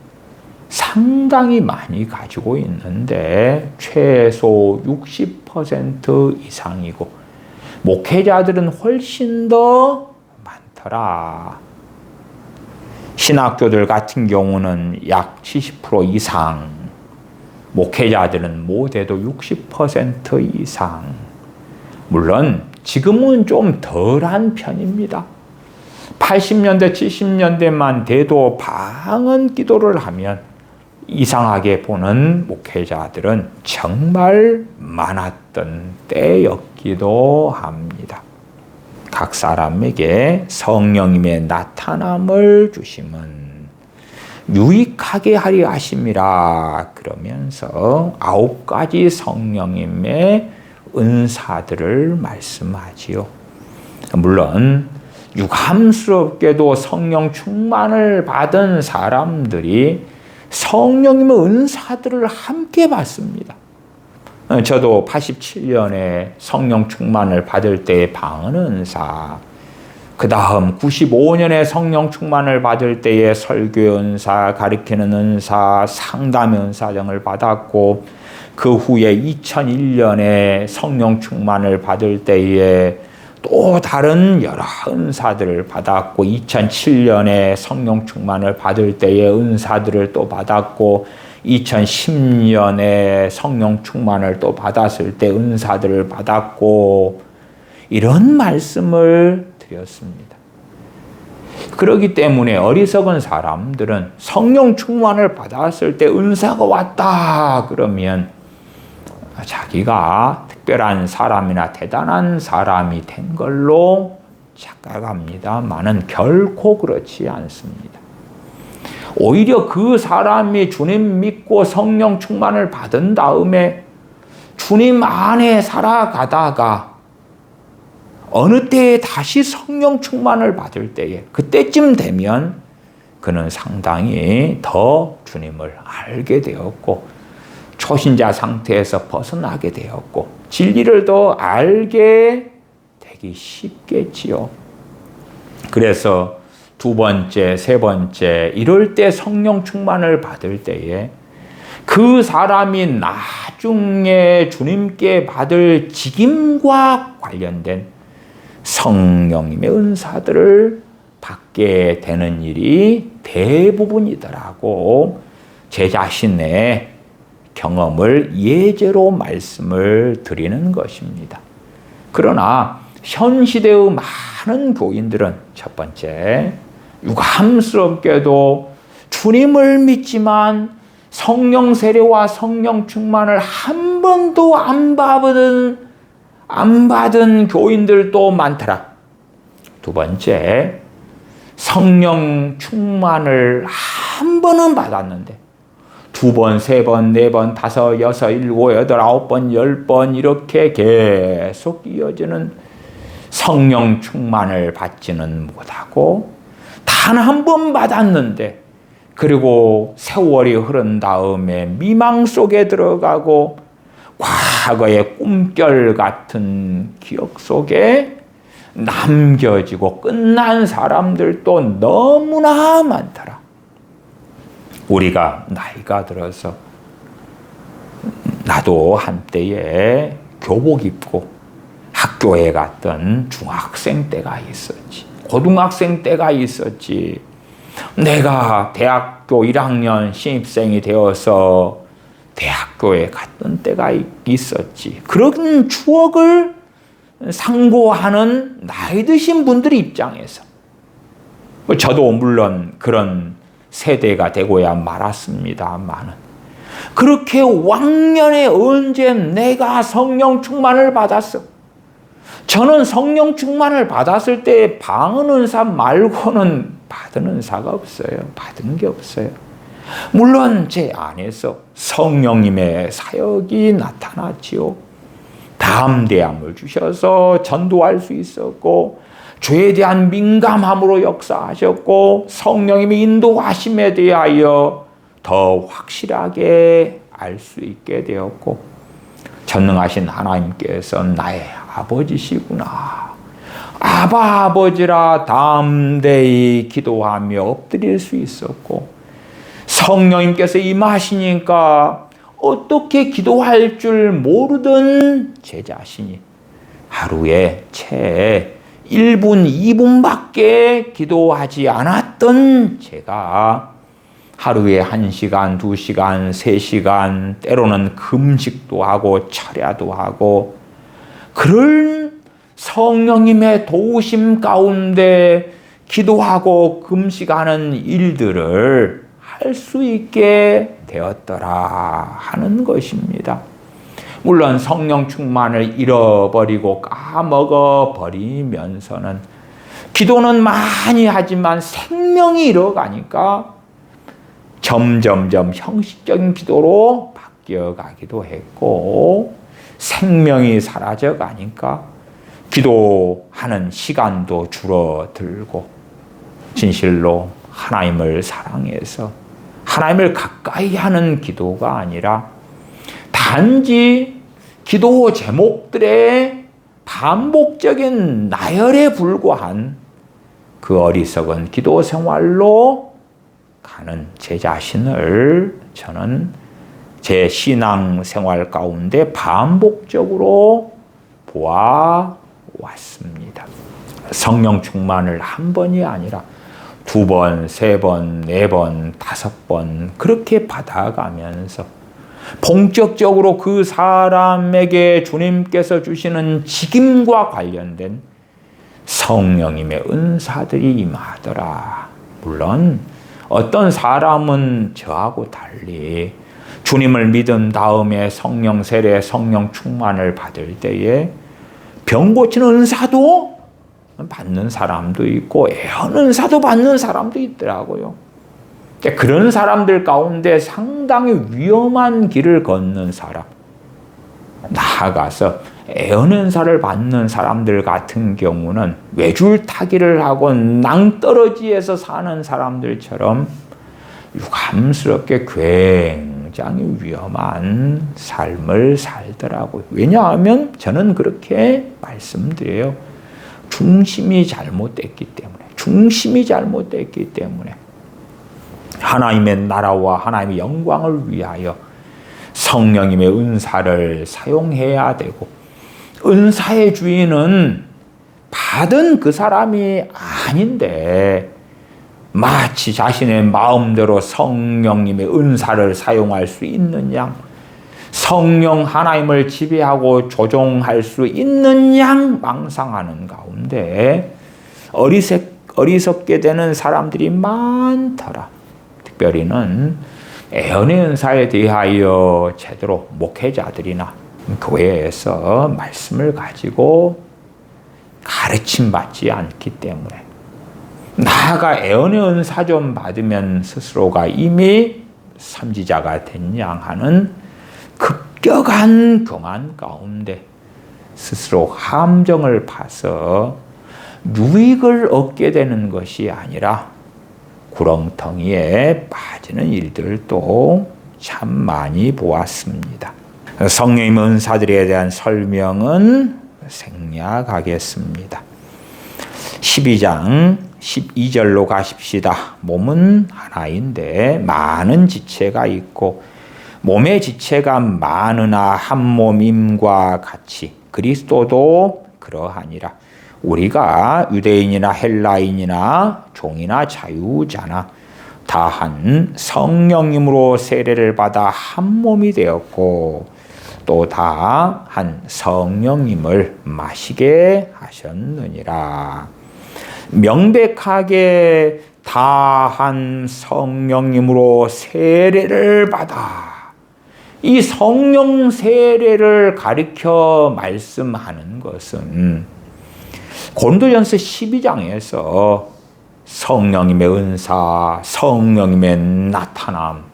상당히 많이 가지고 있는데 최소 60% 이상이고 목회자들은 훨씬 더 많더라. 신학교들 같은 경우는 약 70% 이상, 목회자들은 못해도 60% 이상. 물론 지금은 좀 덜한 편입니다. 80년대, 70년대만 돼도 방언 기도를 하면 이상하게 보는 목회자들은 정말 많았던 때였기도 합니다. 각 사람에게 성령님의 나타남을 주심은 유익하게 하려 하심이라, 그러면서 9가지 성령님의 은사들을 말씀하지요. 물론 유감스럽게도 성령 충만을 받은 사람들이 성령님의 은사들을 함께 받습니다. 저도 87년에 성령 충만을 받을 때의 방언 은사, 그 다음 95년에 성령 충만을 받을 때의 설교 은사, 가르치는 은사, 상담 은사 등을 받았고, 그 후에 2001년에 성령 충만을 받을 때에 또 다른 여러 은사들을 받았고, 2007년에 성령 충만을 받을 때의 은사들을 또 받았고, 2010년에 성령 충만을 또 받았을 때 은사들을 받았고, 이런 말씀을 드렸습니다. 그렇기 때문에 어리석은 사람들은 성령 충만을 받았을 때 은사가 왔다 그러면 자기가 특별한 사람이나 대단한 사람이 된 걸로 착각합니다만은 결코 그렇지 않습니다. 오히려 그 사람이 주님 믿고 성령 충만을 받은 다음에 주님 안에 살아가다가 어느 때에 다시 성령 충만을 받을 때에, 그때쯤 되면 그는 상당히 더 주님을 알게 되었고 초신자 상태에서 벗어나게 되었고 진리를 더 알게 되기 쉽겠지요. 그래서 두 번째, 세 번째 이럴 때 성령 충만을 받을 때에 그 사람이 나중에 주님께 받을 직임과 관련된 성령님의 은사들을 받게 되는 일이 대부분이더라고 제 자신의 경험을 예제로 말씀을 드리는 것입니다. 그러나 현 시대의 많은 교인들은 첫 번째, 유감스럽게도 주님을 믿지만 성령 세례와 성령 충만을 한 번도 안 받은 안 받은 교인들도 많더라. 두 번째, 성령 충만을 한 번은 받았는데 두 번, 세 번, 네 번, 다섯, 여섯, 일곱, 여덟, 아홉 번, 10번 이렇게 계속 이어지는 성령 충만을 받지는 못하고 단 한 번 받았는데 그리고 세월이 흐른 다음에 미망 속에 들어가고 과거의 꿈결 같은 기억 속에 남겨지고 끝난 사람들도 너무나 많더라. 우리가 나이가 들어서 나도 한때에 교복 입고 학교에 갔던 중학생 때가 있었지. 고등학생 때가 있었지. 내가 대학교 1학년 신입생이 되어서 대학교에 갔던 때가 있었지. 그런 추억을 상고하는 나이 드신 분들 입장에서 저도 물론 그런 세대가 되고야 말았습니다만 그렇게 왕년에 언제 내가 성령 충만을 받았어? 저는 성령 충만을 받았을 때 방언 은사 말고는 받은 은사가 없어요. 받은 게 없어요. 물론 제 안에서 성령님의 사역이 나타났지요. 담대함을 주셔서 전도할 수 있었고 죄에 대한 민감함으로 역사하셨고 성령님의 인도하심에 대하여 더 확실하게 알 수 있게 되었고 전능하신 하나님께서 나의 아버지시구나. 아바 아버지라 담대히 기도하며 엎드릴 수 있었고 성령님께서 임하시니까 어떻게 기도할 줄 모르던 제 자신이 하루에 채 1분, 2분밖에 기도하지 않았던 제가 하루에 1시간, 2시간, 3시간, 때로는 금식도 하고 철야도 하고 그런 성령님의 도우심 가운데 기도하고 금식하는 일들을 할 수 있게 되었더라 하는 것입니다. 물론 성령 충만을 잃어버리고 까먹어 버리면서는 기도는 많이 하지만 생명이 잃어가니까 점점점 형식적인 기도로 바뀌어가기도 했고 생명이 사라져 가니까 기도하는 시간도 줄어들고 진실로 하나님을 사랑해서 하나님을 가까이 하는 기도가 아니라 단지 기도 제목들의 반복적인 나열에 불과한 그 어리석은 기도 생활로 가는 제 자신을 저는 제 신앙 생활 가운데 반복적으로 보아왔습니다. 성령 충만을 한 번이 아니라 2번, 3번, 4번, 5번 그렇게 받아가면서 본격적으로 그 사람에게 주님께서 주시는 직임과 관련된 성령님의 은사들이 임하더라. 물론 어떤 사람은 저하고 달리 주님을 믿은 다음에 성령 세례, 성령 충만을 받을 때에 병 고치는 은사도 받는 사람도 있고 애언 은사도 받는 사람도 있더라고요. 그런 사람들 가운데 상당히 위험한 길을 걷는 사람, 나아가서 애언 은사를 받는 사람들 같은 경우는 외줄타기를 하고 낭떠러지에서 사는 사람들처럼 유감스럽게 굉장히 위험한 삶을 살더라고요. 왜냐하면 저는 그렇게 말씀드려요. 중심이 잘못됐기 때문에 하나님의 나라와 하나님의 영광을 위하여 성령님의 은사를 사용해야 되고 은사의 주인은 받은 그 사람이 아닌데 마치 자신의 마음대로 성령님의 은사를 사용할 수 있는 양, 성령 하나님을 지배하고 조종할 수 있는 양 망상하는 가운데 어리석게 되는 사람들이 많더라. 특별히는 애언의 은사에 대하여 제대로 목회자들이나 교회에서 말씀을 가지고 가르침 받지 않기 때문에, 나아가 애언의 은사 좀 받으면 스스로가 이미 선지자가 된 양 하는 급격한 교만 가운데 스스로 함정을 파서 유익을 얻게 되는 것이 아니라 구렁텅이에 빠지는 일들도 참 많이 보았습니다. 성령님의 은사들에 대한 설명은 생략하겠습니다. 12장 12절로 가십시다. 몸은 하나인데 많은 지체가 있고 몸의 지체가 많으나 한 몸임과 같이 그리스도도 그러하니라. 우리가 유대인이나 헬라인이나 종이나 자유자나 다 한 성령님으로 세례를 받아 한 몸이 되었고 또 다 한 성령님을 마시게 하셨느니라. 명백하게 다 한 성령님으로 세례를 받아, 이 성령 세례를 가리켜 말씀하는 것은 고린도전서 12장에서 성령님의 은사, 성령님의 나타남,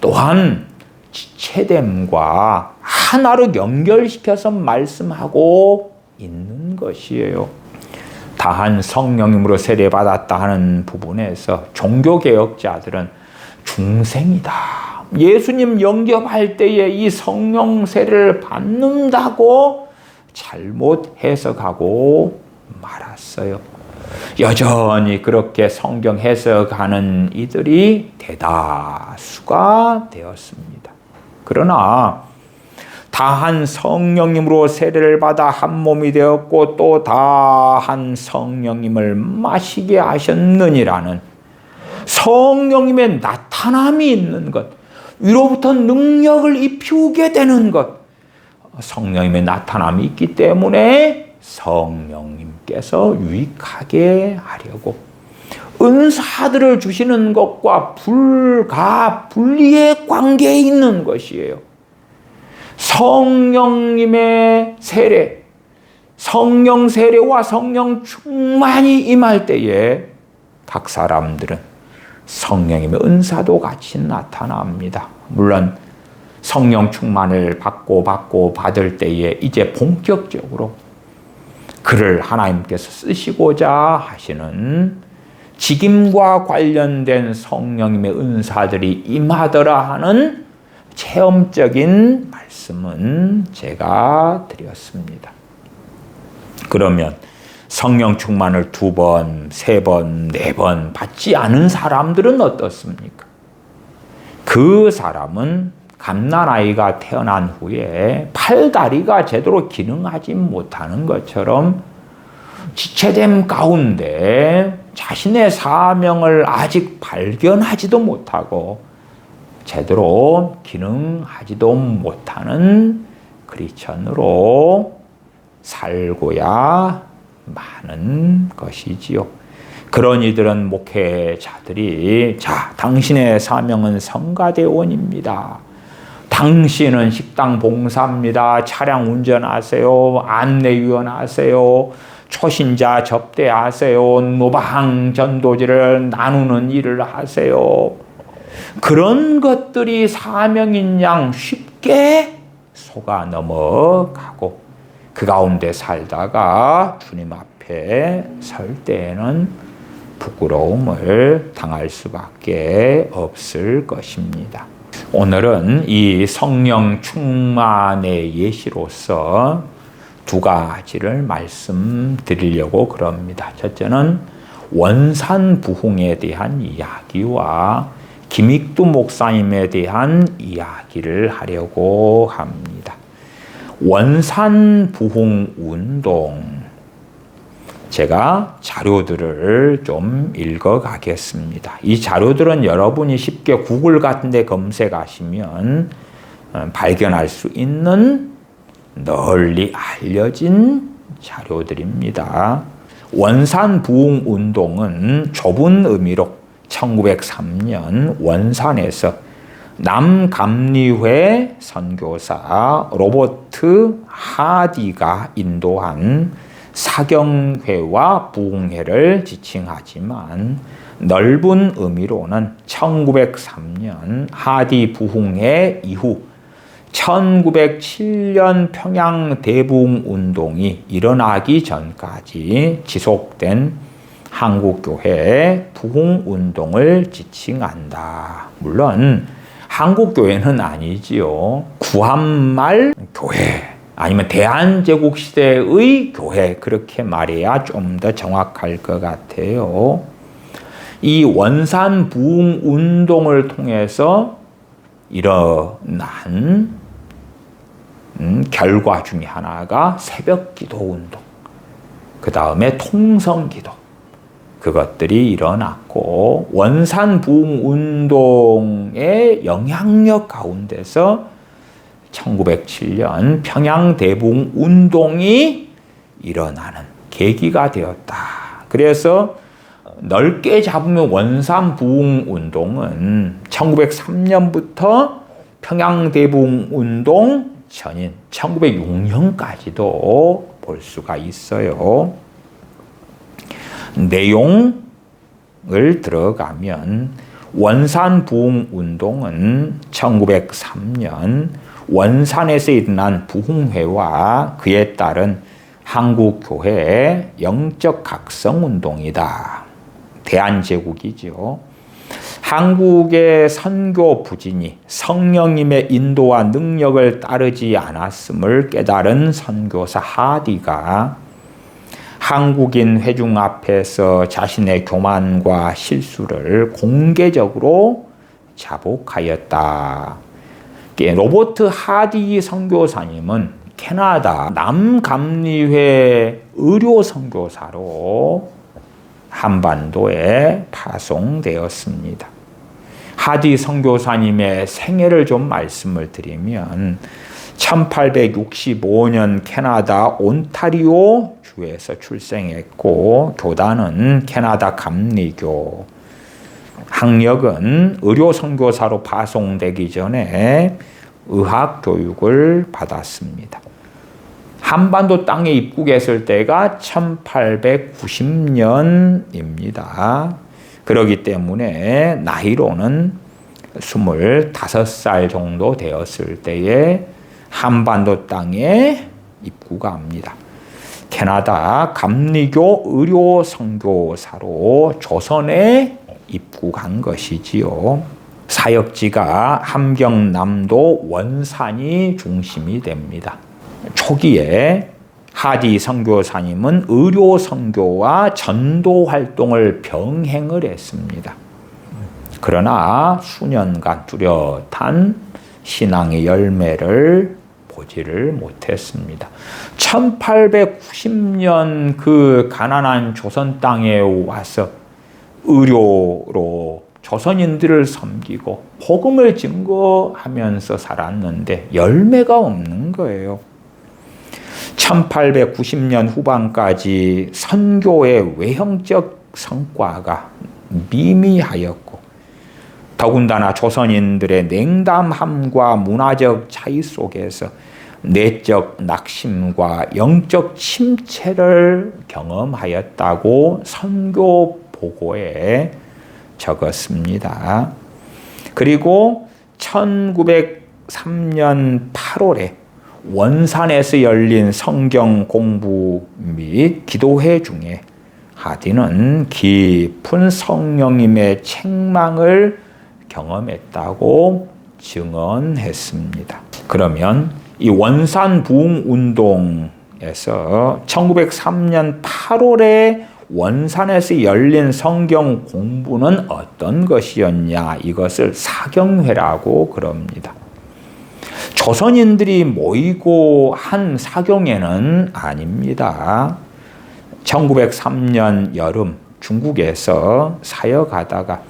또한 지체됨과 하나로 연결시켜서 말씀하고 있는 것이에요. 다한 성령님으로 세례받았다 하는 부분에서 종교개혁자들은 중생이다, 예수님 영접할 때에 이 성령 세례를 받는다고 잘못 해석하고 말았어요. 여전히 그렇게 성경 해석하는 이들이 대다수가 되었습니다. 그러나 다한 성령님으로 세례를 받아 한 몸이 되었고 또 다한 성령님을 마시게 하셨느니라는 성령님의 나타남이 있는 것, 위로부터 능력을 입히게 되는 것, 성령님의 나타남이 있기 때문에 성령님께서 유익하게 하려고 은사들을 주시는 것과 불가분리의 관계에 있는 것이에요. 성령님의 세례, 성령 세례와 성령 충만이 임할 때에 각 사람들은 성령님의 은사도 같이 나타납니다. 물론 성령 충만을 받고 받을 때에 이제 본격적으로 그를 하나님께서 쓰시고자 하시는 직임과 관련된 성령님의 은사들이 임하더라 하는 체험적인 말씀은 제가 드렸습니다. 그러면 성령 충만을 2번, 3번, 4번 받지 않은 사람들은 어떻습니까? 그 사람은 갓난아이가 태어난 후에 팔다리가 제대로 기능하지 못하는 것처럼 지체됨 가운데 자신의 사명을 아직 발견하지도 못하고 제대로 기능하지도 못하는 크리스천으로 살고야 마는 것이지요. 그런 이들은 목회자들이 자, 당신의 사명은 성가대원입니다. 당신은 식당 봉사입니다. 차량 운전하세요. 안내위원 하세요. 초신자 접대하세요. 노방 전도지를 나누는 일을 하세요. 그런 것들이 사명인 양 쉽게 속아 넘어가고 그 가운데 살다가 주님 앞에 설 때에는 부끄러움을 당할 수밖에 없을 것입니다. 오늘은 이 성령 충만의 예시로서 2가지를 말씀드리려고 그럽니다. 첫째는 원산 부흥에 대한 이야기와 김익두 목사님에 대한 이야기를 하려고 합니다. 원산 부흥 운동, 제가 자료들을 좀 읽어가겠습니다. 이 자료들은 여러분이 쉽게 구글 같은 데 검색하시면 발견할 수 있는 널리 알려진 자료들입니다. 원산 부흥 운동은 좁은 의미로 1903년 원산에서 남감리회 선교사 로버트 하디가 인도한 사경회와 부흥회를 지칭하지만 넓은 의미로는 1903년 하디 부흥회 이후 1907년 평양 대부흥운동이 일어나기 전까지 지속된 한국교회의 부흥운동을 지칭한다. 물론 한국교회는 아니지요. 구한말 교회 아니면 대한제국시대의 교회 그렇게 말해야 좀 더 정확할 것 같아요. 이 원산 부흥운동을 통해서 일어난 결과 중에 하나가 새벽기도 운동, 그 다음에 통성기도, 그것들이 일어났고 원산 부흥운동의 영향력 가운데서 1907년 평양 대부흥운동이 일어나는 계기가 되었다. 그래서 넓게 잡으면 원산 부흥운동은 1903년부터 평양 대부흥운동 전인 1906년까지도 볼 수가 있어요. 내용을 들어가면 원산 부흥운동은 1903년 원산에서 일어난 부흥회와 그에 따른 한국교회의 영적 각성운동이다. 대한제국이죠. 한국의 선교 부진이 성령님의 인도와 능력을 따르지 않았음을 깨달은 선교사 하디가 한국인 회중 앞에서 자신의 교만과 실수를 공개적으로 자복하였다. 로버트 하디 선교사님은 캐나다 남감리회 의료 선교사로 한반도에 파송되었습니다. 하디 선교사님의 생애를 좀 말씀을 드리면 1865년 캐나다 온타리오 주에서 출생했고 교단은 캐나다 감리교, 학력은 의료 선교사로 파송되기 전에 의학 교육을 받았습니다. 한반도 땅에 입국했을 때가 1890년입니다. 그렇기 때문에 나이로는 25살 정도 되었을 때에 한반도 땅에 입국합니다. 캐나다 감리교 의료 선교사로 조선에 입국한 것이지요. 사역지가 함경남도 원산이 중심이 됩니다. 초기에 하디 선교사님은 의료 선교와 전도 활동을 병행을 했습니다. 그러나 수년간 뚜렷한 신앙의 열매를 보지를 못했습니다. 1890년 그 가난한 조선 땅에 와서 의료로 조선인들을 섬기고 복음을 증거하면서 살았는데 열매가 없는 거예요. 1890년 후반까지 선교의 외형적 성과가 미미하였고 더군다나 조선인들의 냉담함과 문화적 차이 속에서 내적 낙심과 영적 침체를 경험하였다고 선교 보고에 적었습니다. 그리고 1903년 8월에 원산에서 열린 성경 공부 및 기도회 중에 하디는 깊은 성령님의 책망을 경험했다고 증언했습니다. 그러면 이 원산 부흥 운동에서 1903년 8월에 원산에서 열린 성경 공부는 어떤 것이었냐? 이것을 사경회라고 그럽니다. 조선인들이 모이고 한 사경회는 아닙니다. 1903년 여름 중국에서 사역하다가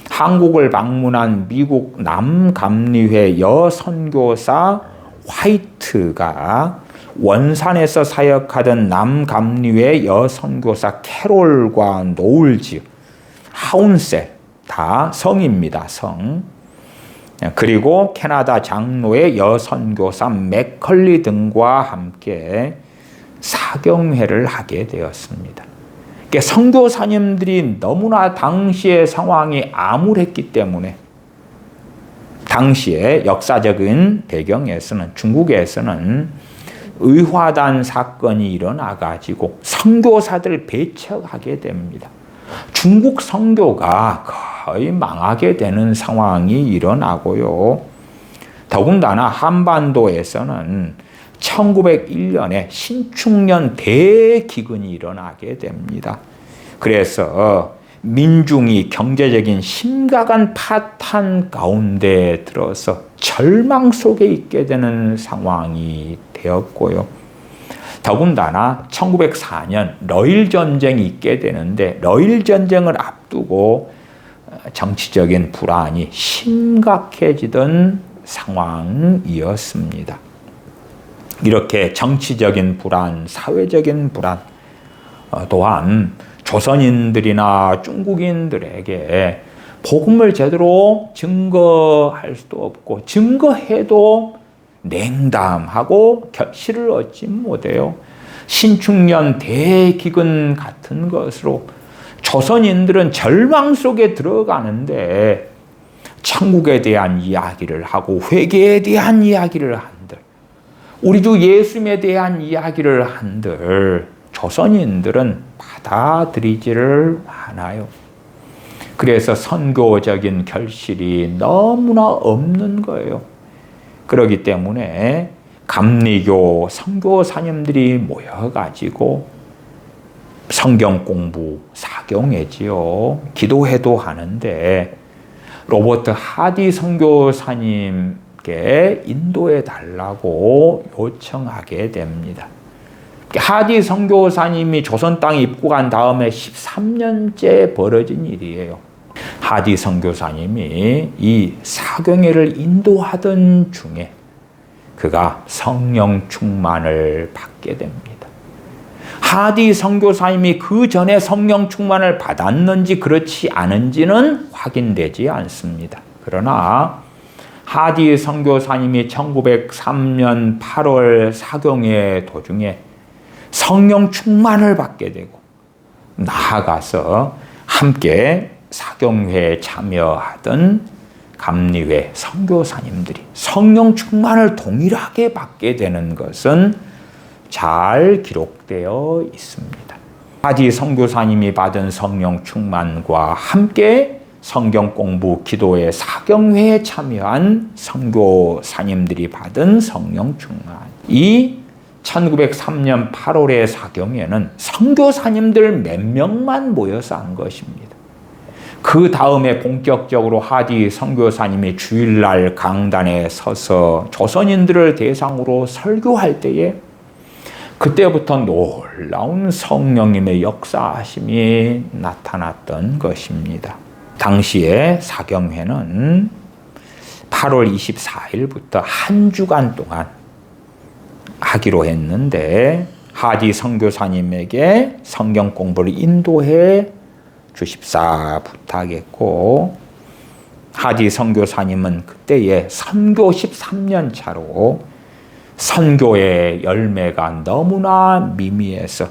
한국을 방문한 미국 남감리회 여선교사 화이트가 원산에서 사역하던 남감리회 여선교사 캐롤과 노울즈, 하운셀 다 성입니다. 성. 그리고 캐나다 장로의 여선교사 맥컬리 등과 함께 사경회를 하게 되었습니다. 그러니까 선교사님들이 너무나 당시의 상황이 암울했기 때문에 당시의 역사적인 배경에서는 중국에서는 의화단 사건이 일어나가지고 선교사들을 배척하게 됩니다. 중국 선교가 거의 망하게 되는 상황이 일어나고요. 더군다나 한반도에서는 1901년에 신축년 대기근이 일어나게 됩니다. 그래서 민중이 경제적인 심각한 파탄 가운데 들어서 절망 속에 있게 되는 상황이 되었고요. 더군다나 1904년 러일 전쟁이 있게 되는데 러일 전쟁을 앞두고 정치적인 불안이 심각해지던 상황이었습니다. 이렇게 정치적인 불안, 사회적인 불안, 또한 조선인들이나 중국인들에게 복음을 제대로 증거할 수도 없고 증거해도 냉담하고 결실을 얻지 못해요. 신축년 대기근 같은 것으로 조선인들은 절망 속에 들어가는데 천국에 대한 이야기를 하고 회개에 대한 이야기를 한들 우리 주 예수님에 대한 이야기를 한들 조선인들은 받아들이지를 않아요. 그래서 선교적인 결실이 너무나 없는 거예요. 그렇기 때문에 감리교 선교사님들이 모여가지고 성경 공부, 사경회지요. 기도회도 하는데 로버트 하디 선교사님께 인도해 달라고 요청하게 됩니다. 하디 선교사님이 조선 땅에 입국한 다음에 13년째 벌어진 일이에요. 하디 선교사님이 이 사경회를 인도하던 중에 그가 성령 충만을 받게 됩니다. 하디 선교사님이 그 전에 성령 충만을 받았는지 그렇지 않은지는 확인되지 않습니다. 그러나 하디 선교사님이 1903년 8월 사경회 도중에 성령 충만을 받게 되고 나아가서 함께 사경회에 참여하던 감리회 선교사님들이 성령 충만을 동일하게 받게 되는 것은 잘 기록되어 있습니다. 하디 선교사님이 받은 성령 충만과 함께 성경 공부, 기도회, 사경회에 참여한 선교사님들이 받은 성령 충만. 이 1903년 8월의 사경회는 선교사님들 몇 명만 모여서 한 것입니다. 그 다음에 본격적으로 하디 선교사님이 주일날 강단에 서서 조선인들을 대상으로 설교할 때에 그때부터 놀라운 성령님의 역사하심이 나타났던 것입니다. 당시에 사경회는 8월 24일부터 한 주간 동안 하기로 했는데 하디 선교사님에게 성경 공부를 인도해 주십사 부탁했고 하디 선교사님은 그때에 선교 13년 차로 선교의 열매가 너무나 미미해서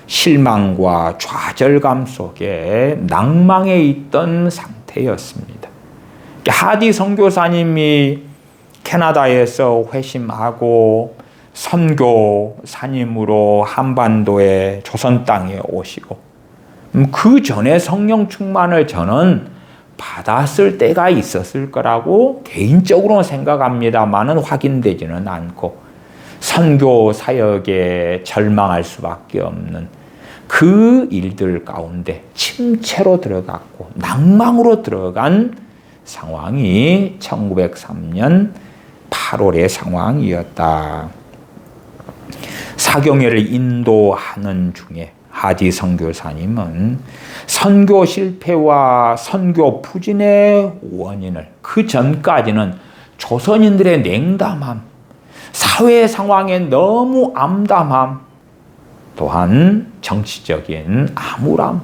실망과 좌절감 속에 낭망에 있던 상태였습니다. 하디 선교사님이 캐나다에서 회심하고 선교사님으로 한반도의 조선 땅에 오시고 그 전에 성령 충만을 저는 받았을 때가 있었을 거라고 개인적으로 생각합니다만은 확인되지는 않고 선교 사역에 절망할 수밖에 없는 그 일들 가운데 침체로 들어갔고 낭망으로 들어간 상황이 1903년 8월의 상황이었다. 사경회를 인도하는 중에 하디 선교사님은 선교 실패와 선교 부진의 원인을 그 전까지는 조선인들의 냉담함, 사회 상황에 너무 암담함, 또한 정치적인 암울함,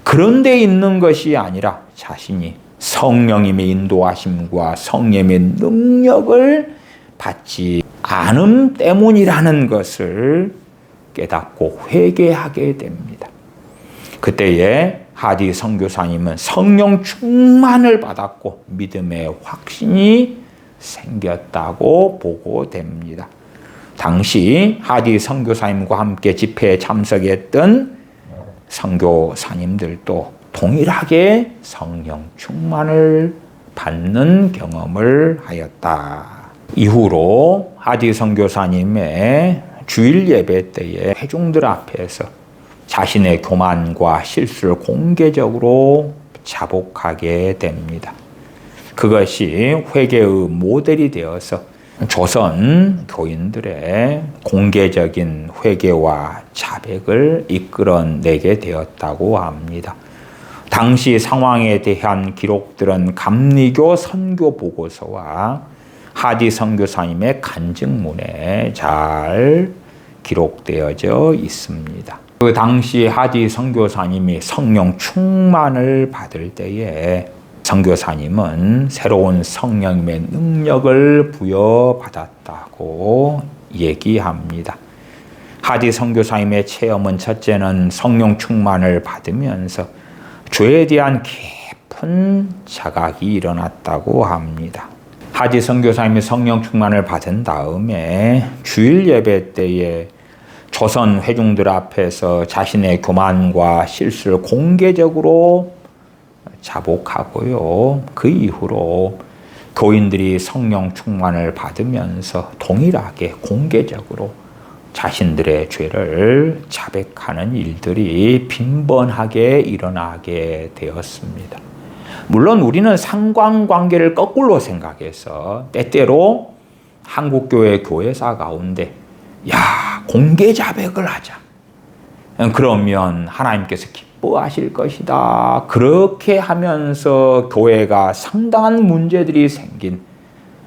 그런 데 있는 것이 아니라 자신이 성령님의 인도하심과 성령님의 능력을 받지 않음 때문이라는 것을 깨닫고 회개하게 됩니다. 그때에 하디 선교사님은 성령 충만을 받았고 믿음의 확신이 생겼다고 보고됩니다. 당시 하디 선교사님과 함께 집회에 참석했던 선교사님들도 동일하게 성령 충만을 받는 경험을 하였다. 이후로 하디 선교사님의 주일 예배 때에 회중들 앞에서 자신의 교만과 실수를 공개적으로 자복하게 됩니다. 그것이 회개의 모델이 되어서 조선 교인들의 공개적인 회개와 자백을 이끌어내게 되었다고 합니다. 당시 상황에 대한 기록들은 감리교 선교 보고서와 하디 선교사님의 간증문에 잘 기록되어져 있습니다. 그 당시 하디 선교사님이 성령 충만을 받을 때에 선교사님은 새로운 성령님의 능력을 부여받았다고 얘기합니다. 하디 선교사님의 체험은 첫째는 성령 충만을 받으면서 죄에 대한 깊은 자각이 일어났다고 합니다. 하디 선교사님이 성령 충만을 받은 다음에 주일 예배 때에 조선 회중들 앞에서 자신의 교만과 실수를 공개적으로 자복하고요. 그 이후로 교인들이 성령 충만을 받으면서 동일하게 공개적으로 자신들의 죄를 자백하는 일들이 빈번하게 일어나게 되었습니다. 물론 우리는 상관관계를 거꾸로 생각해서 때때로 한국교회 교회사 가운데 공개 자백을 하자. 그러면 하나님께서 기뻐하실 것이다. 그렇게 하면서 교회가 상당한 문제들이 생긴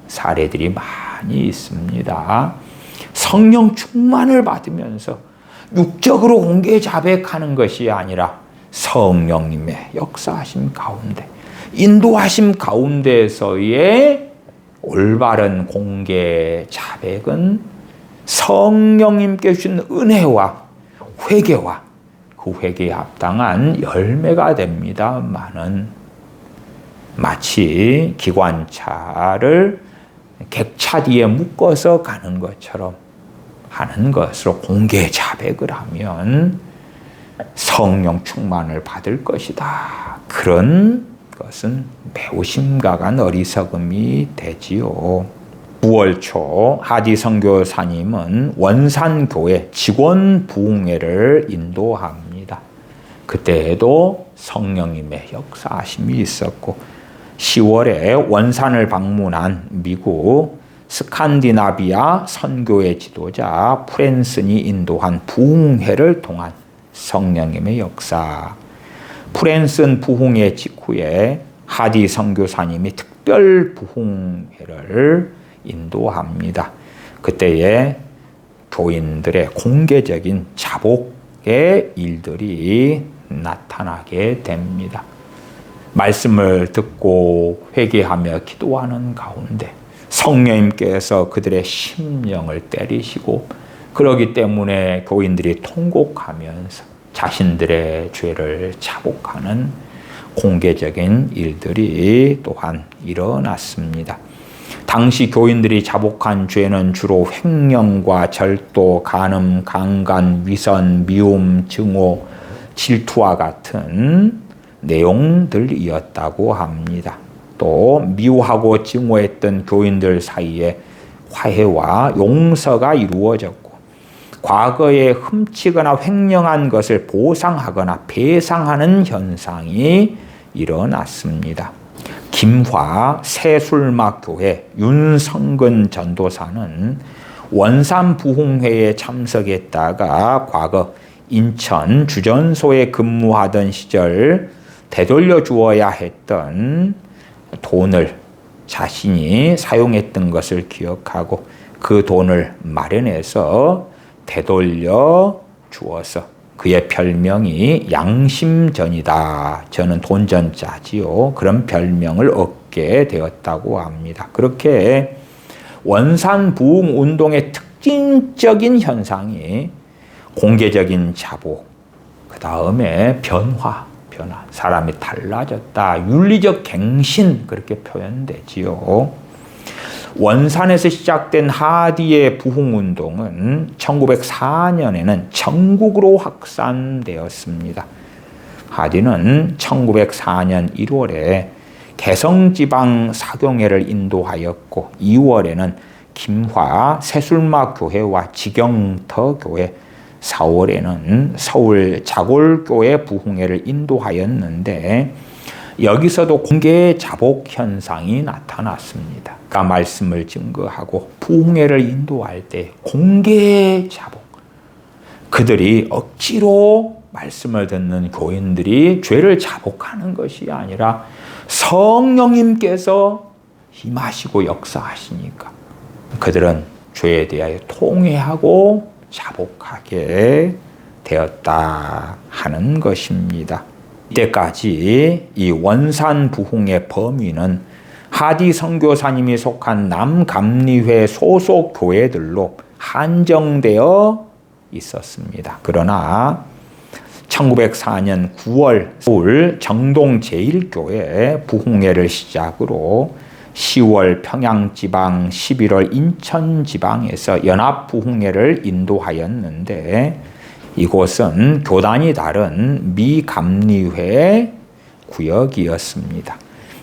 사례들이 많이 있습니다. 성령 충만을 받으면서 육적으로 공개 자백하는 것이 아니라 성령님의 역사하심 가운데, 인도하심 가운데서의 올바른 공개 자백은 성령님께 주신 은혜와 회개와 그 회개에 합당한 열매가 됩니다마는 마치 기관차를 객차 뒤에 묶어서 가는 것처럼 하는 것으로 공개 자백을 하면 성령 충만을 받을 것이다. 그런 것은 매우 심각한 어리석음이 되지요. 9월 초 하디 선교사님은 원산교회 직원 부흥회를 인도합니다. 그때에도 성령님의 역사하심이 있었고 10월에 원산을 방문한 미국 스칸디나비아 선교의 지도자 프랜슨이 인도한 부흥회를 통한 성령님의 역사. 프랜슨 부흥회 직후에 하디 선교사님이 특별 부흥회를 인도합니다. 그때에 교인들의 공개적인 자복의 일들이 나타나게 됩니다. 말씀을 듣고 회개하며 기도하는 가운데 성령님께서 그들의 심령을 때리시고 그러기 때문에 교인들이 통곡하면서 자신들의 죄를 자복하는 공개적인 일들이 또한 일어났습니다. 당시 교인들이 자복한 죄는 주로 횡령과 절도, 간음, 강간, 위선, 미움, 증오, 질투와 같은 내용들이었다고 합니다. 또 미워하고 증오했던 교인들 사이에 화해와 용서가 이루어졌고 과거에 훔치거나 횡령한 것을 보상하거나 배상하는 현상이 일어났습니다. 김화 새술막교회 윤성근 전도사는 원산 부흥회에 참석했다가 과거 인천 주전소에 근무하던 시절 되돌려 주어야 했던 돈을 자신이 사용했던 것을 기억하고 그 돈을 마련해서 되돌려 주어서 그의 별명이 양심전이다. 저는 돈전자지요. 그런 별명을 얻게 되었다고 합니다. 그렇게 원산 부흥 운동의 특징적인 현상이 공개적인 자복, 그 다음에 변화, 사람이 달라졌다. 윤리적 갱신, 그렇게 표현되지요. 원산에서 시작된 하디의 부흥운동은 1904년에는 전국으로 확산되었습니다. 하디는 1904년 1월에 개성지방 사경회를 인도하였고 2월에는 김화 새술마 교회와 지경터 교회, 4월에는 서울 자골교회 부흥회를 인도하였는데 여기서도 공개 자복 현상이 나타났습니다. 아까 말씀을 증거하고 부흥회를 인도할 때 공개 자복, 그들이 억지로 말씀을 듣는 교인들이 죄를 자복하는 것이 아니라 성령님께서 임하시고 역사하시니까 그들은 죄에 대하여 통회하고 자복하게 되었다 하는 것입니다. 이때까지 이 원산 부흥의 범위는 하디 선교사님이 속한 남감리회 소속 교회들로 한정되어 있었습니다. 그러나 1904년 9월 서울 정동 제1교회 부흥회를 시작으로 10월 평양지방, 11월 인천지방에서 연합부흥회를 인도하였는데 이곳은 교단이 다른 미감리회 구역이었습니다.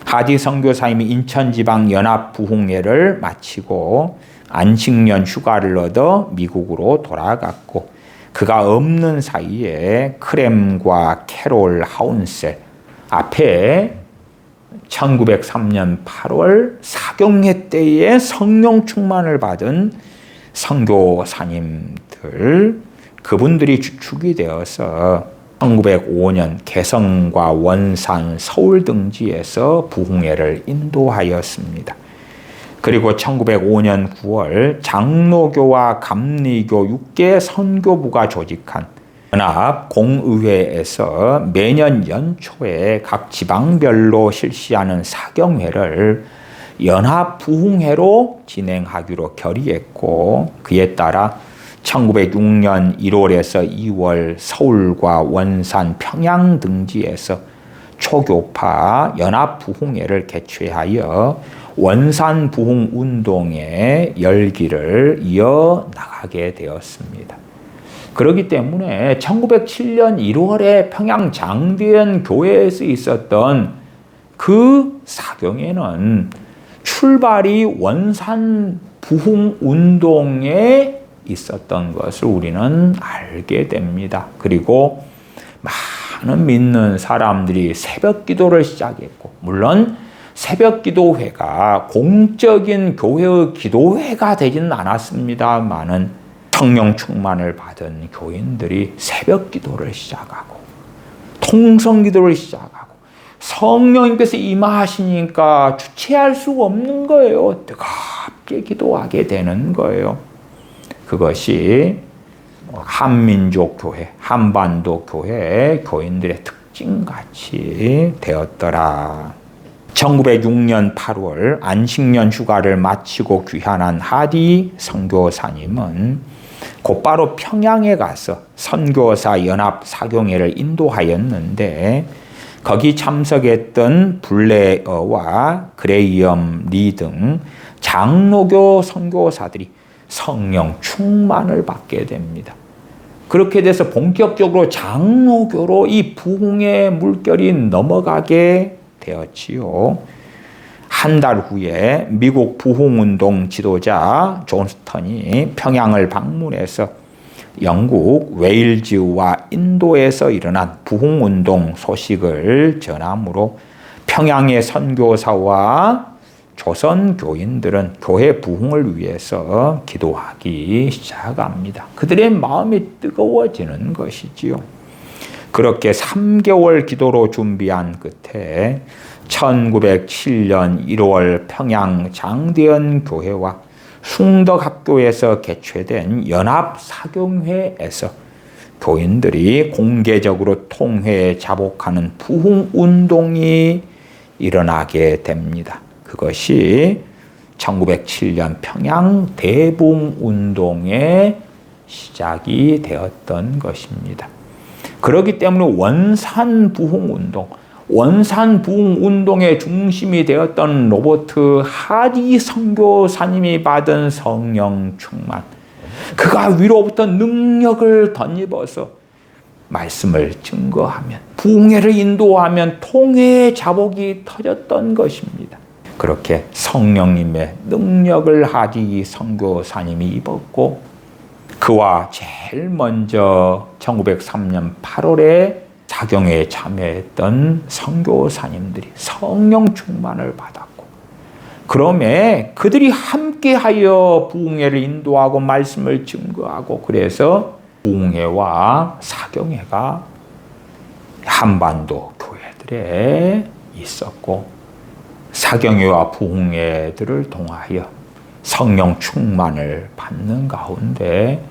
하디 선교사님이 인천지방 연합부흥회를 마치고 안식년 휴가를 얻어 미국으로 돌아갔고 그가 없는 사이에 크렘과 캐롤 하운셀 앞에 1903년 8월 사경회 때에 성령 충만을 받은 선교사님들, 그분들이 주축이 되어서 1905년 개성과 원산, 서울 등지에서 부흥회를 인도하였습니다. 그리고 1905년 9월 장로교와 감리교 6개 선교부가 조직한 연합 공의회에서 매년 연초에 각 지방별로 실시하는 사경회를 연합 부흥회로 진행하기로 결의했고 그에 따라 1906년 1월에서 2월 서울과 원산, 평양 등지에서 초교파 연합 부흥회를 개최하여 원산 부흥 운동의 열기를 이어나가게 되었습니다. 그렇기 때문에 1907년 1월에 평양 장대현 교회에서 있었던 그 사경회는 출발이 원산 부흥 운동에 있었던 것을 우리는 알게 됩니다. 그리고 많은 믿는 사람들이 새벽 기도를 시작했고, 물론 새벽 기도회가 공적인 교회의 기도회가 되지는 않았습니다만은 성령 충만을 받은 교인들이 새벽 기도를 시작하고 통성 기도를 시작하고 성령님께서 임하시니까 주체할 수가 없는 거예요. 뜨겁게 기도하게 되는 거예요. 그것이 한민족 교회, 한반도 교회 교인들의 특징같이 되었더라. 1906년 8월 안식년 휴가를 마치고 귀환한 하디 선교사님은 곧바로 평양에 가서 선교사 연합 사경회를 인도하였는데 거기 참석했던 블레어와 그레이엄 리 등 장로교 선교사들이 성령 충만을 받게 됩니다. 그렇게 돼서 본격적으로 장로교로 이 부흥의 물결이 넘어가게 되었지요. 한 달 후에 미국 부흥운동 지도자 존스턴이 평양을 방문해서 영국, 웨일즈와 인도에서 일어난 부흥운동 소식을 전함으로 평양의 선교사와 조선 교인들은 교회 부흥을 위해서 기도하기 시작합니다. 그들의 마음이 뜨거워지는 것이지요. 그렇게 3개월 기도로 준비한 끝에 1907년 1월 평양 장대현 교회와 숭덕학교에서 개최된 연합사경회에서 교인들이 공개적으로 통회에 자복하는 부흥운동이 일어나게 됩니다. 그것이 1907년 평양 대부흥운동의 시작이 되었던 것입니다. 그렇기 때문에 원산 부흥운동의 중심이 되었던 로버트 하디 선교사님이 받은 성령 충만, 그가 위로부터 능력을 덧입어서 말씀을 증거하면, 부흥회를 인도하면 통회의 자복이 터졌던 것입니다. 그렇게 성령님의 능력을 하디 선교사님이 입었고, 그와 제일 먼저 1903년 8월에 사경회에 참여했던 선교사님들이 성령 충만을 받았고, 그러면 그들이 함께하여 부흥회를 인도하고 말씀을 증거하고, 그래서 부흥회와 사경회가 한반도 교회들에 있었고, 사경회와 부흥회들을 통하여 성령 충만을 받는 가운데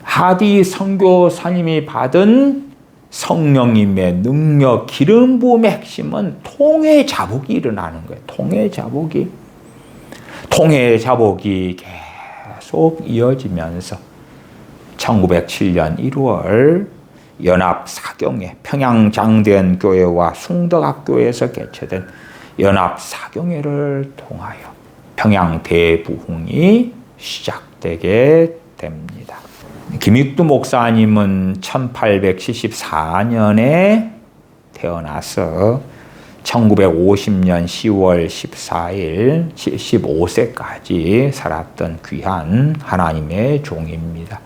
하디 선교사님이 받은 성령님의 능력, 기름 부음의 핵심은 통회 자복이 일어나는 거예요. 통회 자복이 계속 이어지면서 1907년 1월 연합 사경회, 평양 장대현 교회와 숭덕학교에서 개최된 연합 사경회를 통하여 평양 대부흥이 시작되게 됩니다. 김익두 목사님은 1874년에 태어나서 1950년 10월 14일 75세까지 살았던 귀한 하나님의 종입니다.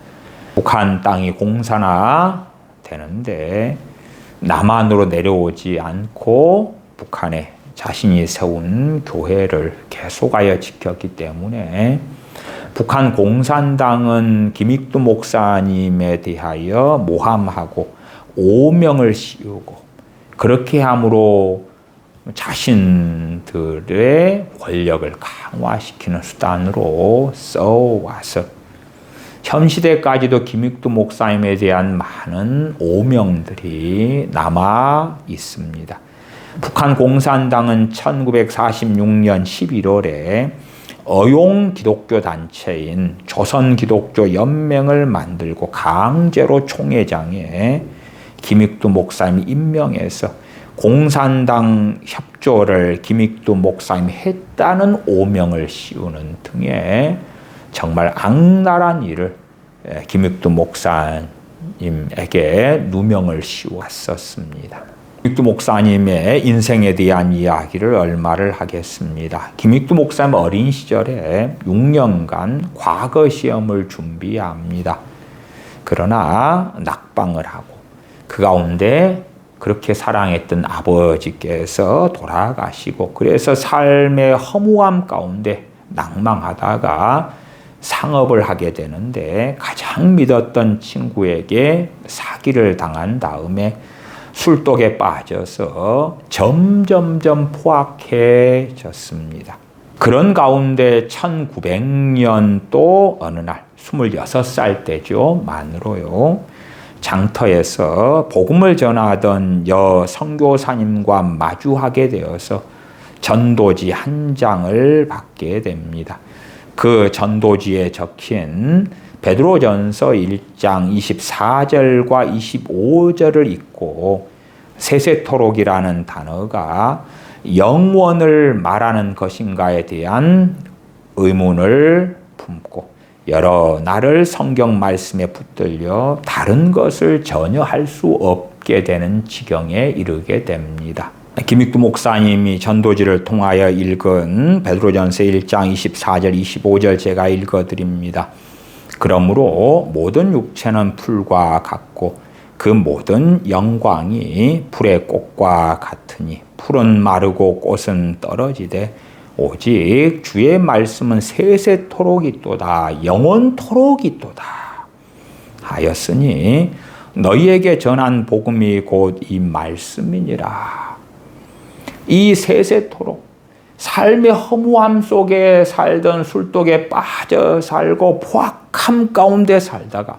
북한 땅이 공산화 되는데 남한으로 내려오지 않고 북한에 자신이 세운 교회를 계속하여 지켰기 때문에 북한 공산당은 김익두 목사님에 대하여 모함하고 오명을 씌우고, 그렇게 함으로 자신들의 권력을 강화시키는 수단으로 써와서 현 시대까지도 김익두 목사님에 대한 많은 오명들이 남아 있습니다. 북한 공산당은 1946년 11월에 어용 기독교 단체인 조선기독교 연맹을 만들고 강제로 총회장에 김익두 목사님이 임명해서 공산당 협조를 김익두 누명을 했다는 오명을 씌우는 등의 정말 악랄한 일을 김익두 목사님에게 누명을 씌웠었습니다. 김익두 목사님의 인생에 대한 이야기를 얼마를 하겠습니다. 김익두 목사님 어린 시절에 6년간 과거 시험을 준비합니다. 그러나 낙방을 하고 그 가운데 그렇게 사랑했던 아버지께서 돌아가시고, 그래서 삶의 허무함 가운데 낭망하다가 상업을 하게 되는데 가장 믿었던 친구에게 사기를 당한 다음에 술독에 빠져서 점점점 포악해졌습니다. 그런 가운데 1900년 또 어느 날 26살 때죠. 만으로요. 장터에서 복음을 전하던 여 선교사님과 마주하게 되어서 전도지 한 장을 받게 됩니다. 그 전도지에 적힌 베드로전서 1장 24절과 25절을 읽고 세세토록이라는 단어가 영원을 말하는 것인가에 대한 의문을 품고 여러 날을 성경 말씀에 붙들려 다른 것을 전혀 할 수 없게 되는 지경에 이르게 됩니다. 김익두 목사님이 전도지를 통하여 읽은 베드로전서 1장 24절 25절 제가 읽어드립니다. 그러므로 모든 육체는 풀과 같고 그 모든 영광이 풀의 꽃과 같으니 풀은 마르고 꽃은 떨어지되 오직 주의 말씀은 세세토록 있도다 영원토록 있도다 하였으니 너희에게 전한 복음이 곧 이 말씀이니라. 이 세세토록 삶의 허무함 속에 살던 술독에 빠져 살고 포악함 가운데 살다가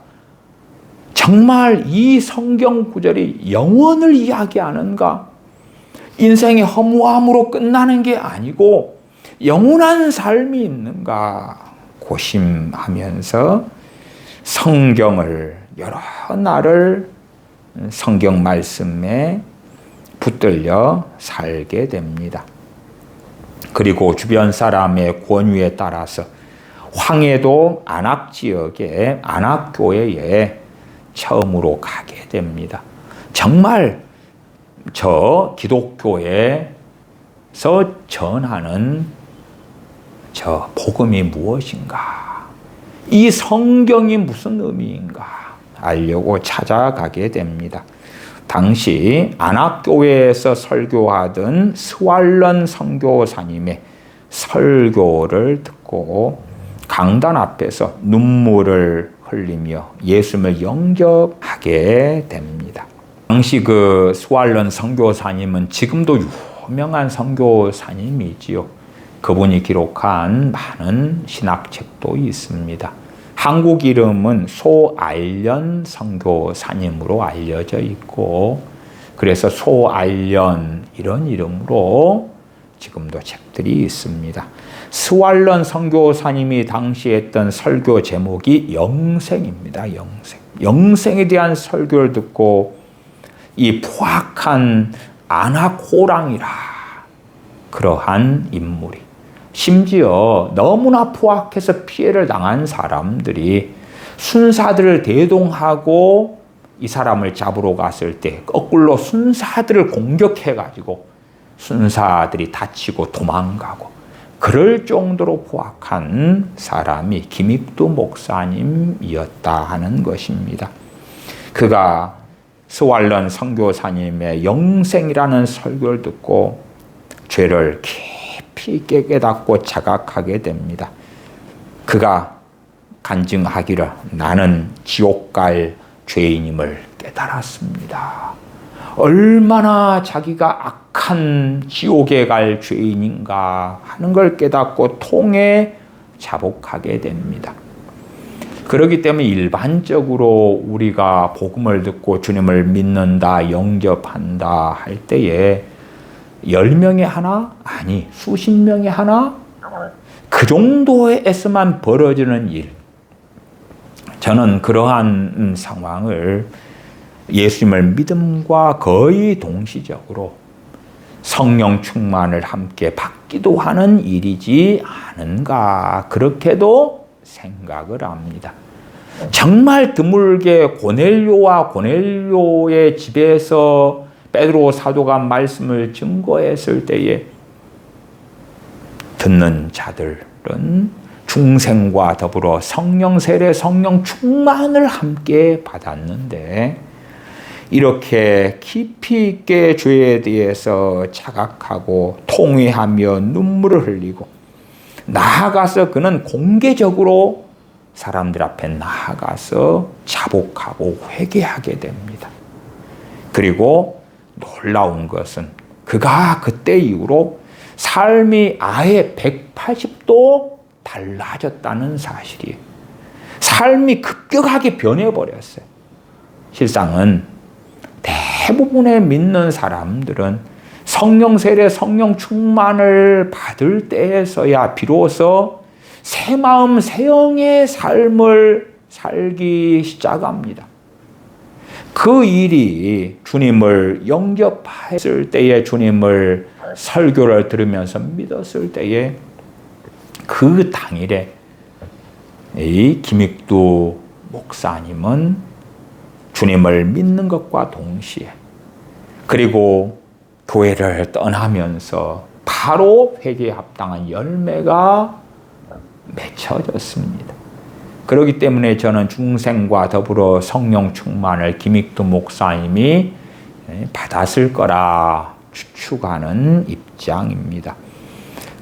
정말 이 성경 구절이 영원을 이야기하는가? 인생의 허무함으로 끝나는 게 아니고 영원한 삶이 있는가? 고심하면서 성경을 여러 날을 성경 말씀에 붙들려 살게 됩니다. 그리고 주변 사람의 권유에 따라서 황해도 안악지역의 안악교회에 처음으로 가게 됩니다. 정말 저 기독교에서 전하는 저 복음이 무엇인가? 이 성경이 무슨 의미인가? 알려고 찾아가게 됩니다. 당시 안악교회에서 설교하던 스왈런 선교사님의 설교를 듣고 강단 앞에서 눈물을 흘리며 예수님을 영접하게 됩니다. 당시 그 스왈런 선교사님은 지금도 유명한 선교사님이지요. 그분이 기록한 많은 신학책도 있습니다. 한국 이름은 소알련 선교사님으로 알려져 있고, 그래서 소알련 이런 이름으로 지금도 책들이 있습니다. 스왈런 선교사님이 당시 했던 설교 제목이 영생입니다. 영생에 대한 설교를 듣고 이 포악한 안악호랑이라 그러한 인물이, 심지어 너무나 포악해서 피해를 당한 사람들이 순사들을 대동하고 이 사람을 잡으러 갔을 때 거꾸로 순사들을 공격해가지고 순사들이 다치고 도망가고, 그럴 정도로 포악한 사람이 김익두 목사님이었다 하는 것입니다. 그가 스왈런 선교사님의 영생이라는 설교를 듣고 죄를 깊이 있게 깨닫고 자각하게 됩니다. 그가 간증하기를 나는 지옥 갈 죄인임을 깨달았습니다. 얼마나 자기가 악한 지옥에 갈 죄인인가 하는 걸 깨닫고 통에 자복하게 됩니다. 그렇기 때문에 일반적으로 우리가 복음을 듣고 주님을 믿는다, 영접한다 할 때에 10명에 하나? 아니, 수십 명에 하나? 그 정도에서만 벌어지는 일. 저는 그러한 상황을 예수님을 믿음과 거의 동시적으로 성령 충만을 함께 받기도 하는 일이지 않은가, 그렇게도 생각을 합니다. 정말 드물게 고넬료의 집에서 베드로 사도가 말씀을 증거했을 때에 듣는 자들은 중생과 더불어 성령 세례, 성령 충만을 함께 받았는데, 이렇게 깊이 있게 죄에 대해서 자각하고 통회하며 눈물을 흘리고 나아가서 그는 공개적으로 사람들 앞에 나아가서 자복하고 회개하게 됩니다. 그리고 놀라운 것은 그가 그때 이후로 삶이 아예 180도 달라졌다는 사실이에요. 삶이 급격하게 변해버렸어요. 실상은 대부분의 믿는 사람들은 성령 세례, 성령 충만을 받을 때에서야 비로소 새 마음, 새 영의 삶을 살기 시작합니다. 그 일이 주님을 영접했을 때에, 주님을 설교를 들으면서 믿었을 때에, 그 당일에 이 김익두 목사님은 주님을 믿는 것과 동시에, 그리고 교회를 떠나면서 바로 회개에 합당한 열매가 맺혀졌습니다. 그렇기 때문에 저는 중생과 더불어 성령 충만을 김익두 목사님이 받았을 거라 추측하는 입장입니다.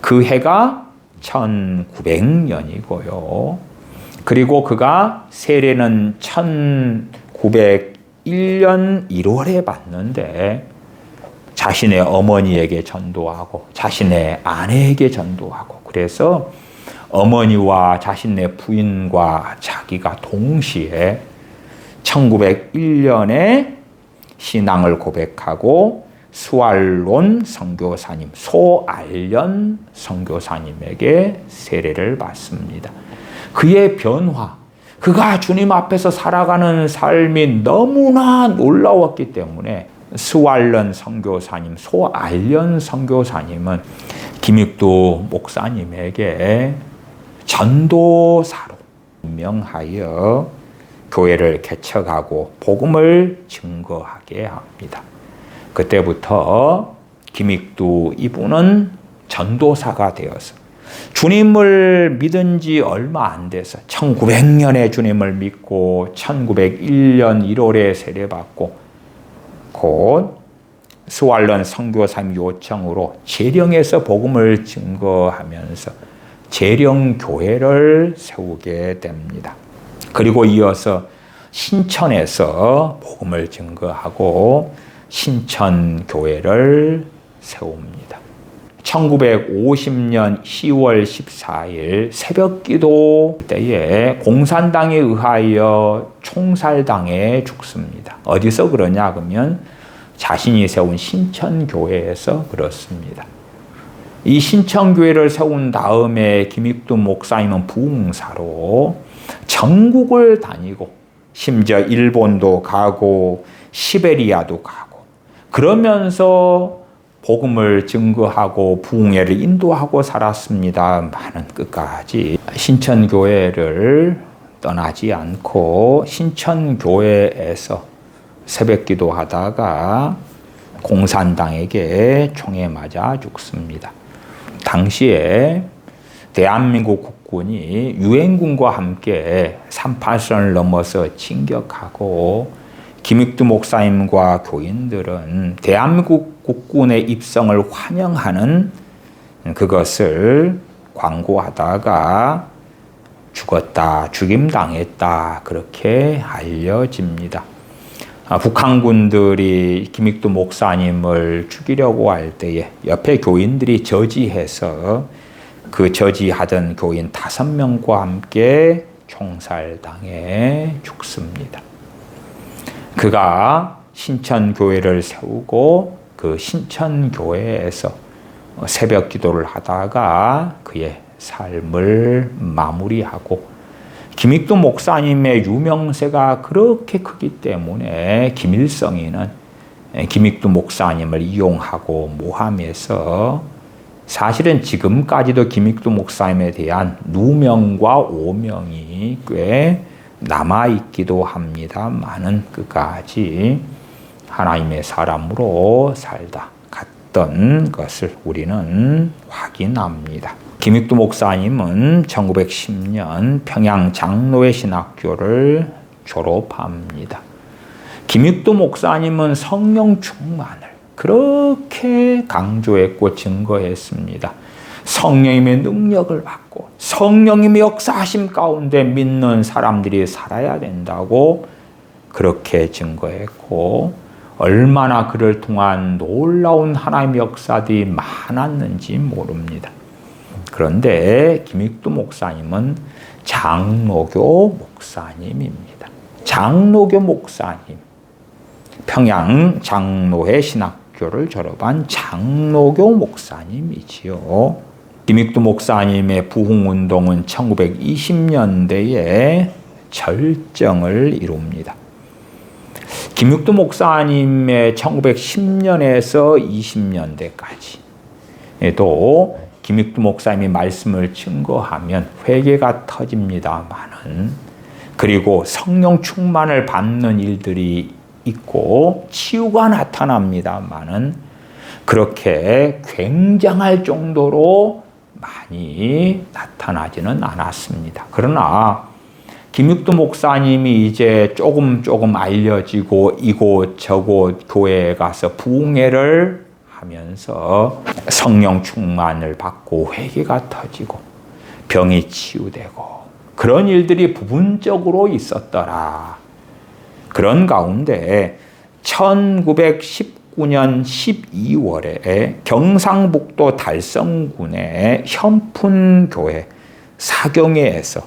그 해가 1900년이고요. 그리고 그가 세례는 1901년 1월에 받는데 자신의 어머니에게 전도하고 자신의 아내에게 전도하고, 그래서 어머니와 자신의 부인과 자기가 동시에 1901년에 신앙을 고백하고 수알론 선교사님, 소알련 선교사님에게 세례를 받습니다. 그의 변화, 그가 주님 앞에서 살아가는 삶이 너무나 놀라웠기 때문에 수알련 선교사님, 소알련 선교사님은 김익두 목사님에게 전도사로 임명하여 교회를 개척하고 복음을 증거하게 합니다. 그때부터 김익두 이분은 전도사가 되어서 주님을 믿은 지 얼마 안 돼서 1900년에 주님을 믿고 1901년 1월에 세례받고 곧 수알련 선교사님 요청으로 재령에서 복음을 증거하면서 재령교회를 세우게 됩니다. 그리고 이어서 신천에서 복음을 증거하고 신천교회를 세웁니다. 1950년 10월 14일 새벽기도 때에 공산당에 의하여 총살당해 죽습니다. 어디서 그러냐 그러면 자신이 세운 신천교회에서 그렇습니다. 이 신천교회를 세운 다음에 김익두 목사님은 부흥사로 전국을 다니고 심지어 일본도 가고 시베리아도 가고 그러면서 복음을 증거하고 부흥회를 인도하고 살았습니다. 많은 끝까지 신천교회를 떠나지 않고 신천교회에서 새벽기도 하다가 공산당에게 총에 맞아 죽습니다. 당시에 대한민국 국군이 유엔군과 함께 38선을 넘어서 진격하고 김익두 목사님과 교인들은 대한민국 국군의 입성을 환영하는 그것을 광고하다가 죽었다, 죽임당했다 그렇게 알려집니다. 북한군들이 김익두 목사님을 죽이려고 할 때에 옆에 교인들이 저지해서 그 저지하던 교인 5명과 함께 총살당해 죽습니다. 그가 신천교회를 세우고 그 신천교회에서 새벽 기도를 하다가 그의 삶을 마무리하고 김익두 목사님의 유명세가 그렇게 크기 때문에 김일성이는 김익두 목사님을 이용하고 모함해서 사실은 지금까지도 김익두 목사님에 대한 누명과 오명이 꽤 남아있기도 합니다만은 끝까지 하나님의 사람으로 살다 갔던 것을 우리는 확인합니다. 김익두 목사님은 1910년 평양 장로회 신학교를 졸업합니다. 김익두 목사님은 성령 충만을 그렇게 강조했고 증거했습니다. 성령님의 능력을 받고 성령님의 역사하심 가운데 믿는 사람들이 살아야 된다고 그렇게 증거했고 얼마나 그를 통한 놀라운 하나님의 역사들이 많았는지 모릅니다. 그런데 김익두 목사님은 장로교 목사님입니다. 장로교 목사님, 평양 장로회 신학교를 졸업한 장로교 목사님이지요. 김익두 목사님의 부흥운동은 1920년대에 절정을 이룹니다. 김익두 목사님의 1910년에서 20년대까지 또 김익두 목사님이 말씀을 증거하면 회개가 터집니다마는 그리고 성령 충만을 받는 일들이 있고 치유가 나타납니다마는 그렇게 굉장할 정도로 많이 나타나지는 않았습니다. 그러나 김익두 목사님이 이제 조금 알려지고 이곳 저곳 교회에 가서 부흥회를 하면서 성령 충만을 받고 회개가 터지고 병이 치유되고 그런 일들이 부분적으로 있었더라. 그런 가운데 1919년 12월에 경상북도 달성군의 현푼교회 사경회에서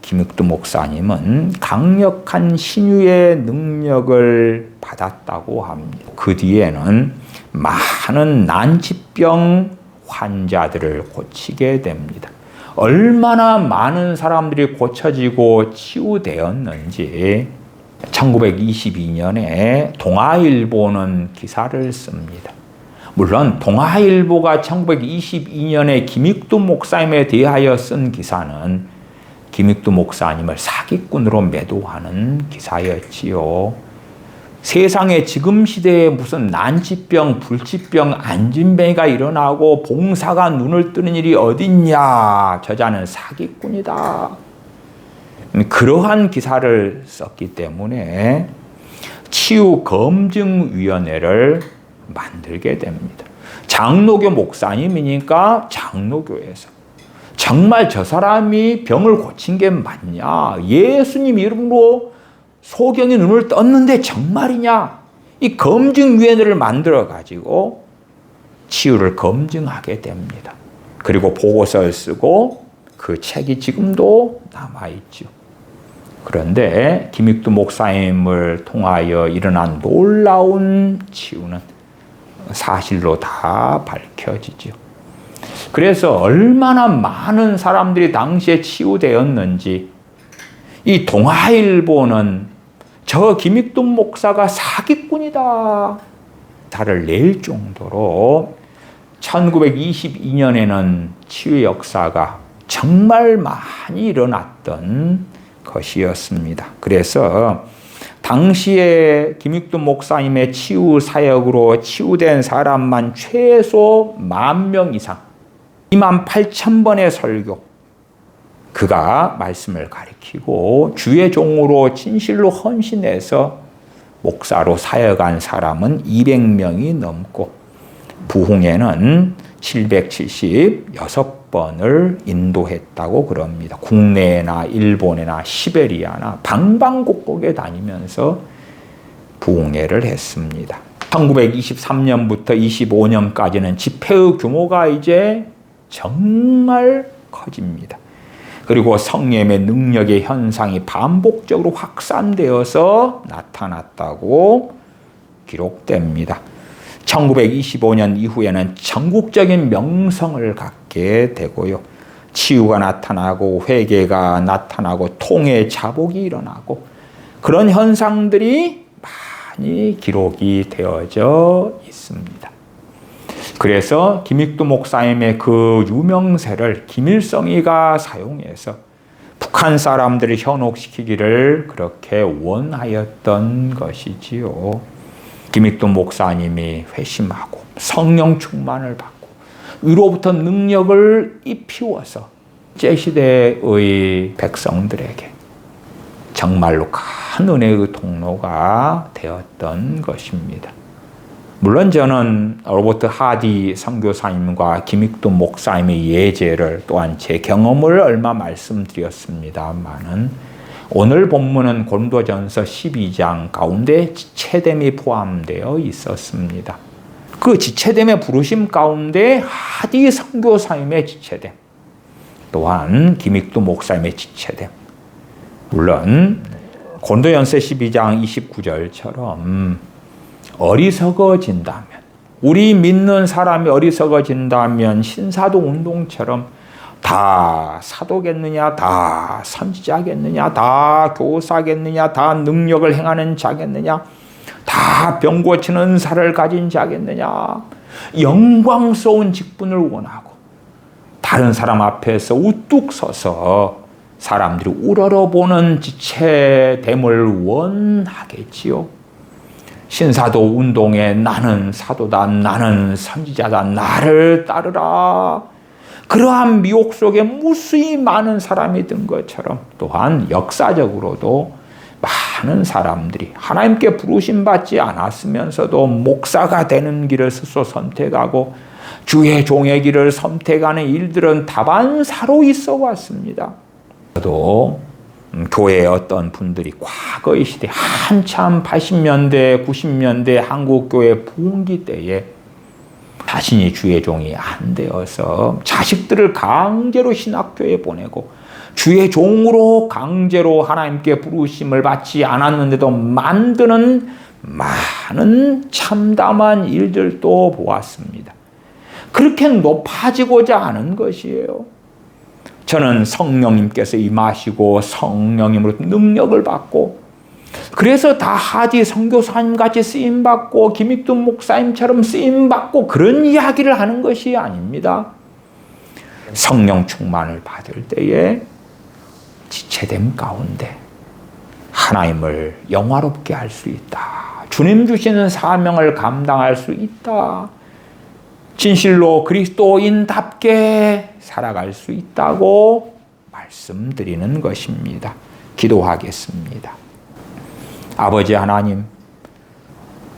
김익두 목사님은 강력한 신유의 능력을 받았다고 합니다. 그 뒤에는 많은 난치병 환자들을 고치게 됩니다. 얼마나 많은 사람들이 고쳐지고 치유되었는지 1922년에 동아일보는 기사를 씁니다. 물론 동아일보가 1922년에 김익두 목사님에 대하여 쓴 기사는 김익두 목사님을 사기꾼으로 매도하는 기사였지요. 세상에 지금 시대에 무슨 난치병, 불치병, 안진뱅이가 일어나고 봉사가 눈을 뜨는 일이 어딨냐. 저자는 사기꾼이다. 그러한 기사를 썼기 때문에 치유검증위원회를 만들게 됩니다. 장로교 목사님이니까 장로교에서 정말 저 사람이 병을 고친 게 맞냐? 예수님 이름으로 소경이 눈을 떴는데 정말이냐? 이 검증위원회를 만들어가지고 치유를 검증하게 됩니다. 그리고 보고서를 쓰고 그 책이 지금도 남아있죠. 그런데 김익두 목사님을 통하여 일어난 놀라운 치유는 사실로 다 밝혀지죠. 그래서 얼마나 많은 사람들이 당시에 치유되었는지 이 동아일보는 저 김익두 목사가 사기꾼이다 기사를 낼 정도로 1922년에는 치유 역사가 정말 많이 일어났던 것이었습니다. 그래서 당시에 김익두 목사님의 치유 사역으로 치유된 사람만 최소 10,000명 이상 28,000번의 설교 그가 말씀을 가리키고 주의 종으로 진실로 헌신해서 목사로 사역한 사람은 200명이 넘고 부흥회는 776번을 인도했다고 그럽니다. 국내나 일본이나 시베리아나 방방곡곡에 다니면서 부흥회를 했습니다. 1923년부터 25년까지는 집회의 규모가 이제 정말 커집니다. 그리고 성령의 능력의 현상이 반복적으로 확산되어서 나타났다고 기록됩니다. 1925년 이후에는 전국적인 명성을 갖게 되고요. 치유가 나타나고 회개가 나타나고 통해 자복이 일어나고 그런 현상들이 많이 기록이 되어져 있습니다. 그래서 김익두 목사님의 그 유명세를 김일성이가 사용해서 북한 사람들을 현혹시키기를 그렇게 원하였던 것이지요. 김익두 목사님이 회심하고 성령 충만을 받고 위로부터 능력을 입히워서 제시대의 백성들에게 정말로 큰 은혜의 통로가 되었던 것입니다. 물론 저는 로버트 하디 선교사님과 김익두 목사님의 예제를 또한 제 경험을 얼마 말씀드렸습니다만은 오늘 본문은 고린도전서 12장 가운데 지체됨이 포함되어 있었습니다. 그 지체됨의 부르심 가운데 하디 선교사님의 지체됨, 또한 김익두 목사님의 지체됨. 물론 고린도전서 12장 29절처럼 어리석어진다면, 우리 믿는 사람이 어리석어진다면 신사도 운동처럼 다 사도겠느냐, 다 선지자겠느냐, 다 교사겠느냐, 다 능력을 행하는 자겠느냐, 다 병 고치는 은사를 가진 자겠느냐, 영광스러운 직분을 원하고 다른 사람 앞에서 우뚝 서서 사람들이 우러러보는 지체됨을 원하겠지요. 신사도 운동에 나는 사도다, 나는 선지자다, 나를 따르라. 그러한 미혹 속에 무수히 많은 사람이 든 것처럼 또한 역사적으로도 많은 사람들이 하나님께 부르심받지 않았으면서도 목사가 되는 길을 스스로 선택하고 주의 종의 길을 선택하는 일들은 다반사로 있어 왔습니다. 저도 교회의 어떤 분들이 과거의 시대 한참 80년대, 90년대 한국교회 부흥기 때에 자신이 주의 종이 안 되어서 자식들을 강제로 신학교에 보내고 주의 종으로 강제로 하나님께 부르심을 받지 않았는데도 만드는 많은 참담한 일들도 보았습니다. 그렇게 높아지고자 하는 것이에요. 저는 성령님께서 임하시고 성령님으로 능력을 받고, 그래서 다 하디 선교사님 같이 쓰임받고 김익둔 목사님처럼 쓰임받고 그런 이야기를 하는 것이 아닙니다. 성령 충만을 받을 때에 지체됨 가운데 하나님을 영화롭게 할 수 있다. 주님 주시는 사명을 감당할 수 있다. 진실로 그리스도인답게 살아갈 수 있다고 말씀드리는 것입니다. 기도하겠습니다. 아버지 하나님,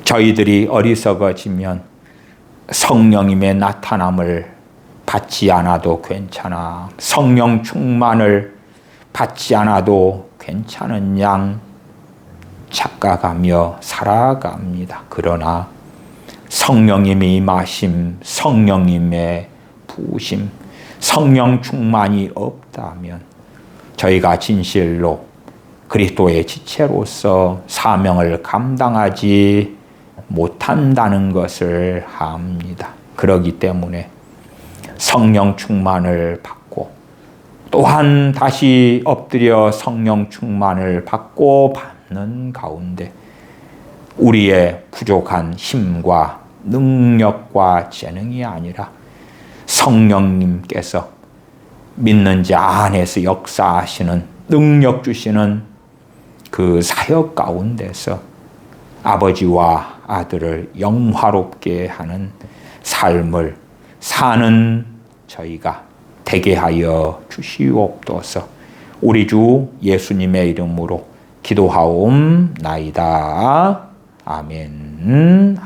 저희들이 어리석어지면 성령님의 나타남을 받지 않아도 괜찮아, 성령 충만을 받지 않아도 괜찮은 양 착각하며 살아갑니다. 그러나 성령님의 임하심, 성령님의 부으심, 성령 충만이 없다면 저희가 진실로 그리스도의 지체로서 사명을 감당하지 못한다는 것을 압니다. 그렇기 때문에 성령 충만을 받고 또한 다시 엎드려 성령 충만을 받고 받는 가운데 우리의 부족한 힘과 능력과 재능이 아니라 성령님께서 믿는 자 안에서 역사하시는 능력 주시는 그 사역 가운데서 아버지와 아들을 영화롭게 하는 삶을 사는 저희가 되게 하여 주시옵소서. 우리 주 예수님의 이름으로 기도하옵나이다. 아멘.